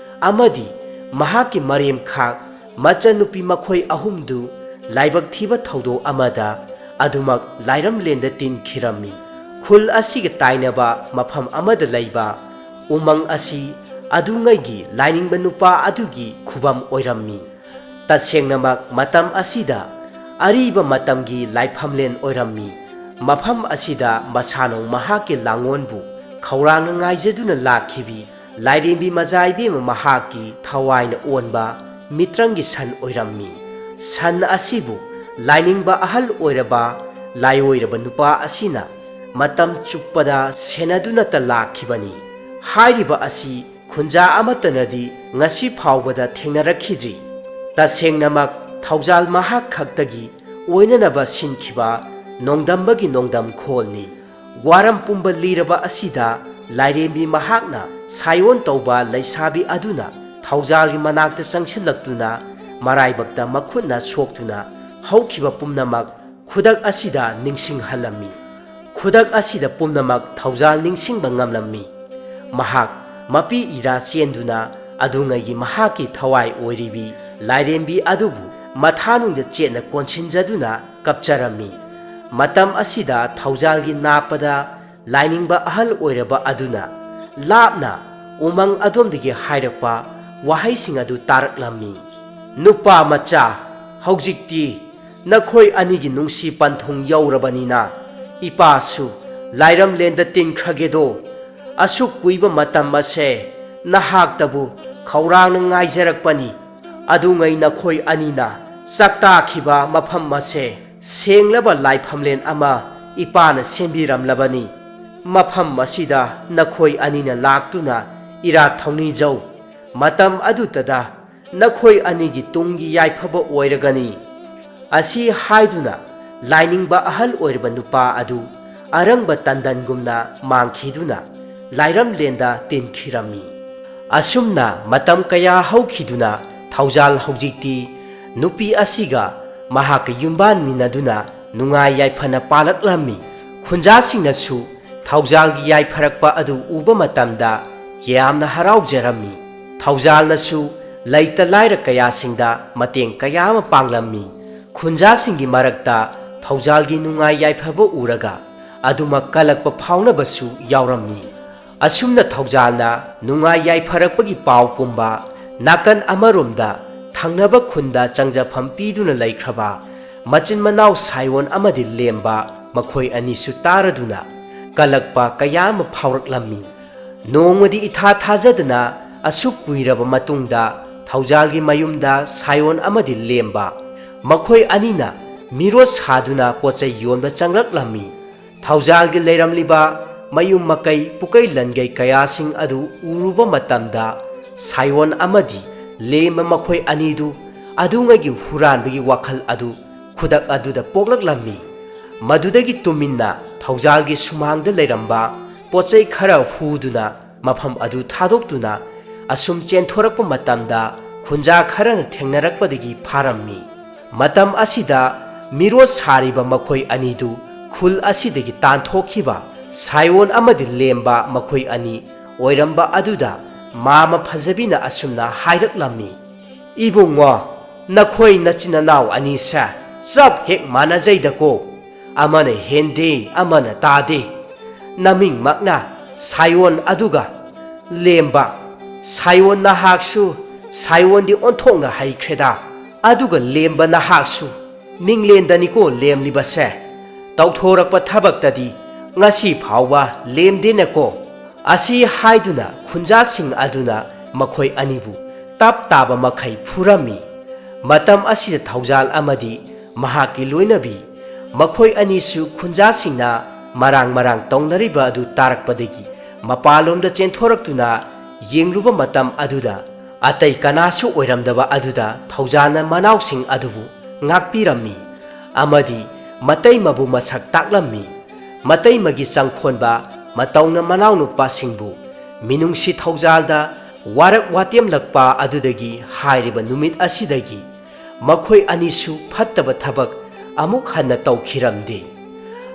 ꯑꯃꯗꯤ ꯃꯍꯥꯛꯀꯤ ꯃꯔꯦꯝꯈꯥꯛ ꯃꯆꯟꯅꯨꯄꯤ ꯃꯈꯣꯏ ꯑꯍꯨꯝꯗꯨ ꯂꯥꯏꯕꯛ ꯊꯤꯕ ꯊꯧꯗꯣꯛ ꯑꯃꯗ ꯑꯗꯨꯃꯛ ꯂꯥꯏꯔꯝꯂꯦꯟꯗ ꯇꯤꯟꯈꯤꯔꯝꯃꯤ꯫ ꯈꯨꯜ ꯑꯁꯤꯒ ꯇꯥꯏꯅꯕ ꯃꯐꯝ ꯑꯃꯗ ꯂꯩꯕ ꯎꯃꯪ ꯑꯁꯤ ꯑꯗꯨꯉꯩꯒꯤ ꯂꯥꯏꯅꯤꯡꯕ ꯅꯨꯄꯥ ꯑꯗꯨꯒꯤ ꯈꯨꯕꯝ ꯑꯣꯏꯔꯝꯃꯤ꯫ ꯇꯁꯦꯡꯅꯃꯛ ꯃꯇꯝ ꯑꯁꯤꯗ ꯑꯔꯤꯕ ꯃꯇꯝꯒꯤ ꯂꯥꯏꯐꯝꯂꯦꯟ ꯑꯣꯏꯔꯝꯃꯤ꯫ ꯃꯐꯝ ꯑꯁꯤꯗ ꯃꯁꯥꯅꯧ ꯃꯍꯥꯛꯀꯤ ꯂꯥꯡꯉꯣꯟꯕꯨ ꯈꯧꯔꯥꯡꯅ ꯉꯥꯏꯖꯗꯨꯅ ꯂꯥꯛꯈꯤꯕꯤ ꯂꯥꯏꯔꯦꯝꯕꯤ ꯃꯆꯥ ꯏꯕꯦꯝꯃ ꯃꯍꯥꯛꯀꯤ ꯊꯋꯥꯏꯅ ꯑꯣꯟꯕ ꯃꯤꯇ꯭ꯔꯪꯒꯤ ꯁꯟ ꯑꯣꯏꯔꯝꯃꯤ꯫ ꯁꯟ ꯑꯁꯤꯕꯨ ꯂꯥꯏꯅꯤꯡꯕ ꯑꯍꯜ ꯑꯣꯏꯔꯕ ꯂꯥꯏꯑꯣꯏꯔꯕ ꯅꯨꯄꯥ ꯑꯁꯤꯅ ꯃꯇꯝ ꯆꯨꯞꯄꯗ ꯁꯦꯟꯅꯗꯨꯅꯇ ꯂꯥꯛꯈꯤꯕꯅꯤ꯫ ꯍꯥꯏꯔꯤꯕ ꯑꯁꯤ ꯈꯨꯟꯖꯥ ꯑꯃꯠꯇꯅꯗꯤ ꯉꯁꯤ ꯐꯥꯎꯕꯗ ꯊꯦꯡꯅꯔꯛꯈꯤꯗ꯭ꯔꯤ꯫ ꯇꯁꯦꯡꯅꯃꯛ ꯊꯧꯖꯥꯜ ꯃꯍꯥꯛ ꯈꯛꯇꯒꯤ ꯑꯣꯏꯅꯅꯕ ꯁꯤꯟꯈꯤꯕ ꯅꯣꯡꯗꯝꯕꯒꯤ ꯅꯣꯡꯗꯝꯈꯣꯜꯅꯤ꯫ ꯋꯥꯔꯝ ꯄꯨꯝꯕ ꯂꯤꯔꯕ ꯑꯁꯤꯗ ꯂꯥꯏꯔꯦꯝꯕꯤ ꯃꯍꯥꯛꯅ ꯁꯥꯏꯑꯣꯟ ꯇꯧꯕ ꯂꯩꯁꯥꯕꯤ ꯑꯗꯨꯅ ꯊꯧꯖꯥꯜꯒꯤ ꯃꯅꯥꯛꯇ ꯆꯪꯁꯤꯜꯂꯛꯇꯨꯅ ꯃꯔꯥꯏꯕꯛꯇ ꯃꯈꯨꯠꯅ ꯁꯣꯛꯇꯨꯅ ꯍꯧꯈꯤꯕ ꯄꯨꯝꯅꯃꯛ ꯈꯨꯗꯛ ꯑꯁꯤꯗ ꯅꯤꯡꯁꯤꯡꯍꯜꯂꯝꯃꯤ꯫ ꯈꯨꯗꯛ ꯑꯁꯤꯗ ꯄꯨꯝꯅꯃꯛ ꯊꯧꯖꯥꯜ ꯅꯤꯡꯁꯤꯡꯕ ꯉꯝꯂꯝꯃꯤ꯫ ꯃꯍꯥꯛ ꯃꯄꯤ ꯏꯔꯥ ꯆꯦꯟꯗꯨꯅ ꯑꯗꯨꯉꯩꯒꯤ ꯃꯍꯥꯛꯀꯤ ꯊꯋꯥꯏ ꯑꯣꯏꯔꯤꯕꯤ ꯂꯥꯏꯔꯦꯝꯕꯤ ꯑꯗꯨꯕꯨ ꯃꯊꯥꯅꯨꯡꯗ ꯆꯦꯠꯅ ꯀꯣꯟꯁꯤꯟꯖꯗꯨꯅ ꯀꯞꯆꯔꯝꯃꯤ꯫ ꯃꯇꯝ ꯑꯁꯤꯗ ꯊꯧꯖꯥꯜꯒꯤ ꯅꯥꯞꯄꯗ ꯂꯥꯏꯅꯤꯡꯕ ꯑꯍꯜ ꯑꯣꯏꯔꯕ ꯑꯗꯨꯅ ꯂꯥꯞꯅ ꯎꯃꯪ ꯑꯗꯣꯝꯗꯒꯤ ꯍꯥꯏꯔꯛꯄ ꯋꯥꯍꯩꯁꯤꯡ ꯑꯗꯨ ꯇꯥꯔꯛꯂꯝꯃꯤ꯫ "ꯅꯨꯄꯥ ꯃꯆꯥ, ꯍꯧꯖꯤꯛꯇꯤ ꯅꯈꯣꯏ ꯑꯅꯤꯒꯤ ꯅꯨꯡꯁꯤ ꯄꯟꯊꯨꯡ ꯌꯧꯔꯕꯅꯤꯅ ꯏꯄꯥꯁꯨ ꯂꯥꯏꯔꯝꯂꯦꯟꯗ ꯇꯤꯟꯈ꯭ꯔꯒꯦꯗꯣ꯫ ꯑꯁꯨꯛ ꯀꯨꯏꯕ ꯃꯇꯝ ꯑꯁꯦ ꯅꯍꯥꯛꯇꯕꯨ ꯈꯧꯔꯥꯡꯅ ꯉꯥꯏꯖꯔꯛꯄꯅꯤ꯫ ꯑꯗꯨꯉꯩ ꯅꯈꯣꯏ ꯑꯅꯤꯅ ꯆꯥꯛꯇꯥꯈꯤꯕ ꯃꯐꯝ ꯑꯁꯦ ꯁꯦꯡꯂꯕ ꯂꯥꯏꯐꯝꯂꯦꯟ ꯑꯃ ꯏꯄꯥꯅ ꯁꯦꯝꯕꯤꯔꯝꯂꯕꯅꯤ꯫ ꯃꯐꯝ ꯑꯁꯤꯗ ꯅꯈꯣꯏ ꯑꯅꯤꯅ ꯂꯥꯛꯇꯨꯅ ꯏꯔꯥꯠ ꯊꯧꯅꯤꯖꯧ꯫ ꯃꯇꯝ ꯑꯗꯨꯇꯗ ꯅꯈꯣꯏ ꯑꯅꯤꯒꯤ ꯇꯨꯡꯒꯤ ꯌꯥꯏꯐꯕ ꯑꯣꯏꯔꯒꯅꯤ"꯫ ꯑꯁꯤ ꯍꯥꯏꯗꯨꯅ ꯂꯥꯏꯅꯤꯡꯕ ꯑꯍꯜ ꯑꯣꯏꯔꯕ ꯅꯨꯄꯥ ꯑꯗꯨ ꯑꯔꯪꯕ ꯇꯟꯗꯟꯒꯨꯝꯅ ꯃꯥꯡꯈꯤꯗꯨꯅ ꯂꯥꯏꯔꯝꯂꯦꯟꯗ ꯇꯤꯟꯈꯤꯔꯝꯃꯤ꯫ ꯑꯁꯨꯝꯅ ꯃꯇꯝ ꯀꯌꯥ ꯍꯧꯈꯤꯗꯨꯅ ꯊꯧꯖꯥꯜ ꯍꯧꯖꯤꯛꯇꯤ ꯅꯨꯄꯤ ꯑꯁꯤꯒ ꯃꯍꯥꯛꯀ ꯌꯨꯝꯕꯥꯟꯃꯤꯟꯅꯗꯨꯅ ꯅꯨꯡꯉꯥꯏ ꯌꯥꯏꯐꯅ ꯄꯥꯜꯂꯛꯂꯝꯃꯤ꯫ ꯈꯨꯟꯖꯥꯁꯤꯡꯅꯁꯨ ꯊꯧꯖꯥꯜꯒꯤ ꯌꯥꯏꯐꯔꯛꯄ ꯑꯗꯨ ꯎꯕ ꯃꯇꯝꯗ ꯌꯥꯝꯅ ꯍꯔꯥꯎꯖꯔꯝꯃꯤ꯫ ꯊꯧꯖꯥꯜꯅꯁꯨ ꯂꯩꯇ ꯂꯥꯏꯔ ꯀꯌꯥꯁꯤꯡꯗ ꯃꯇꯦꯡ ꯀꯌꯥ ꯑꯃ ꯄꯥꯡꯂꯝꯃꯤ꯫ ꯈꯨꯟꯖꯥꯁꯤꯡꯒꯤ ꯃꯔꯛꯇ ꯊꯧꯖꯥꯜꯒꯤ ꯅꯨꯡꯉꯥꯏ ꯌꯥꯏꯐꯕ ꯎꯔꯒ ꯑꯗꯨꯃꯛ ꯀꯜꯂꯛꯄ ꯐꯥꯎꯅꯕꯁꯨ ꯌꯥꯎꯔꯝꯃꯤ꯫ ꯑꯁꯨꯝꯅ ꯊꯧꯖꯥꯜꯅ ꯅꯨꯡꯉꯥꯏ ꯌꯥꯏꯐꯔꯛꯄꯒꯤ ꯄꯥꯎ ꯄꯨꯝꯕ ꯅꯥꯀꯟ ꯑꯃꯔꯣꯝꯗ ꯊꯪꯅꯕ ꯈꯨꯟꯗ ꯆꯪꯖꯐꯝ ꯄꯤꯗꯨꯅ ꯂꯩꯈ꯭ꯔꯕ ꯃꯆꯤꯟ ꯃꯅꯥꯎ ꯁꯥꯏꯑꯣꯟ ꯑꯃꯗꯤ ꯂꯦꯝꯕ ꯃꯈꯣꯏ ꯑꯅꯤꯁꯨ ꯇꯥꯔꯗꯨꯅ ꯀꯂꯛꯄ ꯀꯌꯥ ꯑꯃ ꯐꯥꯎꯔꯛꯂꯝꯃꯤ꯫ ꯅꯣꯡꯃꯗꯤ ꯏꯊꯥ ꯊꯥꯖꯗꯅ ꯑꯁꯨꯛ ꯀꯨꯏꯔꯕ ꯃꯇꯨꯡꯗ ꯊꯧꯖꯥꯜꯒꯤ ꯃꯌꯨꯝꯗ ꯁꯥꯏꯑꯣꯟ ꯑꯃꯗꯤ ꯂꯦꯝꯕ ꯃꯈꯣꯏ ꯑꯅꯤꯅ ꯃꯤꯔꯣꯠ ꯁꯥꯗꯨꯅ ꯄꯣꯠꯆꯩ ꯌꯣꯟꯕ ꯆꯪꯂꯛꯂꯝꯃꯤ꯫ ꯊꯧꯖꯥꯜꯒꯤ ꯂꯩꯔꯝꯂꯤꯕ ꯃꯌꯨꯝ ꯃꯀꯩ ꯄꯨꯀꯩ ꯂꯟꯒꯩ ꯀꯌꯥꯁꯤꯡ ꯑꯗꯨ ꯎꯔꯨꯕ ꯃꯇꯝꯗ ꯁꯥꯏꯑꯣꯟ ꯑꯃꯗꯤ ꯂꯦꯝꯕ ꯃꯈꯣꯏ ꯑꯅꯤꯗꯨ ꯑꯗꯨꯉꯩꯒꯤ ꯍꯨꯔꯥꯟꯕꯒꯤ ꯋꯥꯈꯜ ꯑꯗꯨ ꯈꯨꯗꯛ ꯑꯗꯨꯗ ꯄꯣꯛꯂꯛꯂꯝꯃꯤ꯫ ꯃꯗꯨꯗꯒꯤ ꯇꯨꯃꯤꯟꯅ ꯊꯧꯖꯥꯜꯒꯤ ꯁꯨꯃꯥꯡꯗ ꯂꯩꯔꯝꯕ ꯄꯣꯠꯆꯩ ꯈꯔ ꯍꯨꯗꯨꯅ ꯃꯐꯝ ꯑꯗꯨ ꯊꯥꯗꯣꯛꯇꯨꯅ ꯑꯁꯨꯝ ꯆꯦꯟꯊꯣꯔꯛꯄ ꯃꯇꯝꯗ ꯈꯨꯟꯖꯥ ꯈꯔꯅ ꯊꯦꯡꯅꯔꯛꯄꯗꯒꯤ ꯐꯥꯔꯝꯃꯤ꯫ ꯃꯇꯝ ꯑꯁꯤꯗ ꯃꯤꯔꯣꯠ ꯁꯥꯔꯤꯕ ꯃꯈꯣꯏ ꯑꯅꯤꯗꯨ ꯈꯨꯜ ꯑꯁꯤꯗꯒꯤ ꯇꯥꯟꯊꯣꯛꯈꯤꯕ ꯁꯥꯏꯑꯣꯟ ꯑꯃꯗꯤ ꯂꯦꯝꯕ ꯃꯈꯣꯏ ꯑꯅꯤ ꯑꯣꯏꯔꯝꯕ ꯑꯗꯨꯗ ꯃꯥꯃ ꯐꯖꯕꯤꯅ ꯑꯁꯨꯝꯅ ꯍꯥꯏꯔꯛꯂꯝꯃꯤ꯫ "ꯏꯕꯨꯡꯉꯣ, ꯅꯈꯣꯏ ꯅꯆꯤꯟ ꯅꯅꯥꯎ ꯑꯅꯤꯁꯦ ꯆꯞ ꯍꯦꯛ ꯃꯥꯟꯅꯖꯩꯗꯀꯣ, ꯑꯃꯅ ꯍꯦꯟꯗꯦ ꯑꯃꯅ ꯇꯥꯗꯦ꯫ ꯅꯃꯤꯡꯃꯛꯅ ꯁꯥꯏꯑꯣꯟ ꯑꯗꯨꯒ ꯂꯦꯝꯕ, ꯁꯥꯏꯑꯣꯟ ꯅꯍꯥꯛꯁꯨ ꯁꯥꯏꯑꯣꯟꯗꯤ ꯑꯣꯟꯊꯣꯛꯅ ꯍꯩꯈ꯭ꯔꯦꯗ, ꯑꯗꯨꯒ ꯂꯦꯝꯕ ꯅꯍꯥꯛꯁꯨ ꯃꯤꯡꯂꯦꯟꯗꯅꯤꯀꯣ ꯂꯦꯝꯂꯤꯕꯁꯦ꯫ ꯇꯧꯊꯣꯔꯛꯄ ꯊꯕꯛꯇꯗꯤ ꯉꯁꯤ ꯐꯥꯎꯕ ꯂꯦꯝꯗꯦꯅꯦꯀꯣ"꯫ ꯑꯁꯤ ꯍꯥꯏꯗꯨꯅ ꯈꯨꯟꯖꯥꯁꯤꯡ ꯑꯗꯨꯅ ꯃꯈꯣꯏ ꯑꯅꯤꯕꯨ ꯇꯞ ꯇꯥꯕ ꯃꯈꯩ ꯐꯨꯔꯝꯃꯤ꯫ ꯃꯇꯝ ꯑꯁꯤꯗ ꯊꯧꯖꯥꯜ ꯑꯃꯗꯤ ꯃꯍꯥꯛꯀꯤ ꯂꯣꯏꯅꯕꯤ ꯃꯈꯣꯏ ꯑꯅꯤꯁꯨ ꯈꯨꯟꯖꯥꯁꯤꯡꯅ ꯃꯔꯥꯡ ꯃꯔꯥꯡ ꯇꯧꯅꯔꯤꯕ ꯑꯗꯨ ꯇꯥꯔꯛꯄꯗꯒꯤ ꯃꯄꯥꯟꯂꯣꯝꯗ ꯆꯦꯟꯊꯣꯔꯛꯇꯨꯅ ꯌꯦꯡꯂꯨꯕ ꯃꯇꯝ ꯑꯗꯨꯗ ꯑꯇꯩ ꯀꯅꯥꯁꯨ ꯑꯣꯏꯔꯝꯗꯕ ꯑꯗꯨꯗ ꯊꯧꯖꯥꯜꯅ ꯃꯅꯥꯎꯁꯤꯡ ꯑꯗꯨꯕꯨ ꯉꯥꯛꯄꯤꯔꯝꯃꯤ ꯑꯃꯗꯤ ꯃꯇꯩꯃꯕꯨ ꯃꯁꯛ ꯇꯥꯛꯂꯝꯃꯤ꯫ ꯃꯇꯩꯃꯒꯤ ꯆꯪꯈꯣꯟꯕ ꯃꯇꯧꯅ ꯃꯅꯥꯎꯅꯨꯄꯥꯁꯤꯡꯕꯨ ꯃꯤꯅꯨꯡꯁꯤ ꯊꯧꯖꯥꯜꯗ ꯋꯥꯔꯛ ꯋꯥꯇꯦꯝꯂꯛꯄ ꯑꯗꯨꯗꯒꯤ ꯍꯥꯏꯔꯤꯕ ꯅꯨꯃꯤꯠ ꯑꯁꯤꯗꯒꯤ ꯃꯈꯣꯏ ꯑꯅꯤꯁꯨ ꯐꯠꯇꯕ ꯊꯕꯛ ꯑꯃꯨꯛ ꯍꯟꯅ ꯇꯧꯈꯤꯔꯝꯗꯦ꯫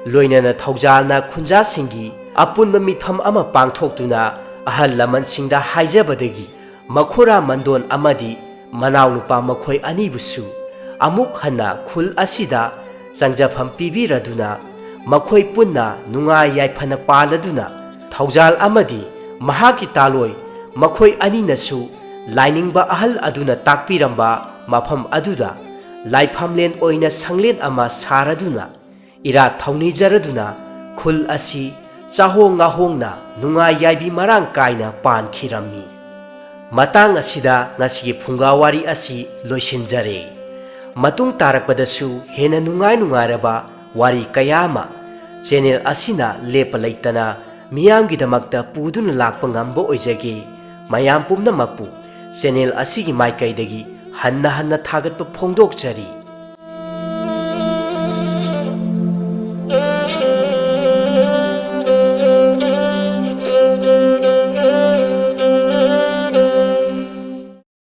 ꯂꯣꯏꯅꯅ ꯊꯧꯖꯥꯜꯅ ꯈꯨꯟꯖꯥꯁꯤꯡꯒꯤ ꯑꯄꯨꯟꯕ ꯃꯤꯐꯝ ꯑꯃ ꯄꯥꯡꯊꯣꯛꯇꯨꯅ ꯑꯍꯜ ꯂꯃꯟꯁꯤꯡꯗ ꯍꯥꯏꯖꯕꯗꯒꯤ ꯃꯈꯨꯔꯥ ꯃꯟꯗꯣꯟ ꯑꯃꯗꯤ ꯃꯅꯥꯎꯅꯨꯄꯥ ꯃꯈꯣꯏ ꯑꯅꯤꯕꯨꯁꯨ ꯑꯃꯨꯛ ꯍꯟꯅ ꯈꯨꯜ ꯑꯁꯤꯗ ꯆꯪꯖꯐꯝ ꯄꯤꯕꯤꯔꯗꯨꯅ ꯃꯈꯣꯏ ꯄꯨꯟꯅ ꯅꯨꯡꯉꯥꯏ ꯌꯥꯏꯐꯅ ꯄꯥꯜꯂꯗꯨꯅ ꯊꯧꯖꯥꯜ ꯑꯃꯗꯤ ꯃꯍꯥꯛꯀꯤ ꯇꯥꯂꯣꯏ ꯃꯈꯣꯏ ꯑꯅꯤꯅꯁꯨ ꯂꯥꯏꯅꯤꯡꯕ ꯑꯍꯜ ꯑꯗꯨꯅ ꯇꯥꯛꯄꯤꯔꯝꯕ ꯃꯐꯝ ꯑꯗꯨꯗ ꯂꯥꯏꯐꯝꯂꯦꯟ ꯑꯣꯏꯅ ꯁꯪꯂꯦꯟ ꯑꯃ ꯁꯥꯔꯗꯨꯅ ꯏꯔꯥꯠ ꯊꯧꯅꯤꯖꯔꯗꯨꯅ ꯈꯨꯜ ꯑꯁꯤ ꯆꯥꯍꯣꯡ ꯉꯥꯍꯣꯡꯅ ꯅꯨꯡꯉꯥꯏ ꯌꯥꯏꯕꯤ ꯃꯔꯥꯡ ꯀꯥꯏꯅ ꯄꯥꯟꯈꯤꯔꯝꯃꯤ꯫ ꯃꯇꯥꯡ ꯑꯁꯤꯗ ꯉꯁꯤꯒꯤ ꯐꯨꯡꯒꯥꯋꯥꯔꯤ ꯑꯁꯤ ꯂꯣꯏꯁꯤꯟꯖꯔꯦ꯫ ꯃꯇꯨꯡ ꯇꯥꯔꯛꯄꯗꯁꯨ ꯍꯦꯟꯅ ꯅꯨꯡꯉꯥꯏ ꯅꯨꯡꯉꯥꯏꯔꯕ ꯋꯥꯔꯤ ꯀꯌꯥ ꯑꯃ ꯆꯦꯅꯦꯜ ꯑꯁꯤꯅ ꯂꯦꯞꯄ ꯂꯩꯇꯅ ꯃꯤꯌꯥꯝꯒꯤꯗꯃꯛꯇ ꯄꯨꯗꯨꯅ ꯂꯥꯛꯄ ꯉꯝꯕ ꯑꯣꯏꯖꯒꯦ꯫ ꯃꯌꯥꯝ ꯄꯨꯝꯅꯃꯛꯄꯨ ꯆꯦꯅꯦꯜ ꯑꯁꯤꯒꯤ ꯃꯥꯏꯀꯩꯗꯒꯤ ꯍꯟꯅ ꯍꯟꯅ ꯊꯥꯒꯠꯄ ꯐꯣꯡꯗꯣꯛꯆꯔꯤ꯫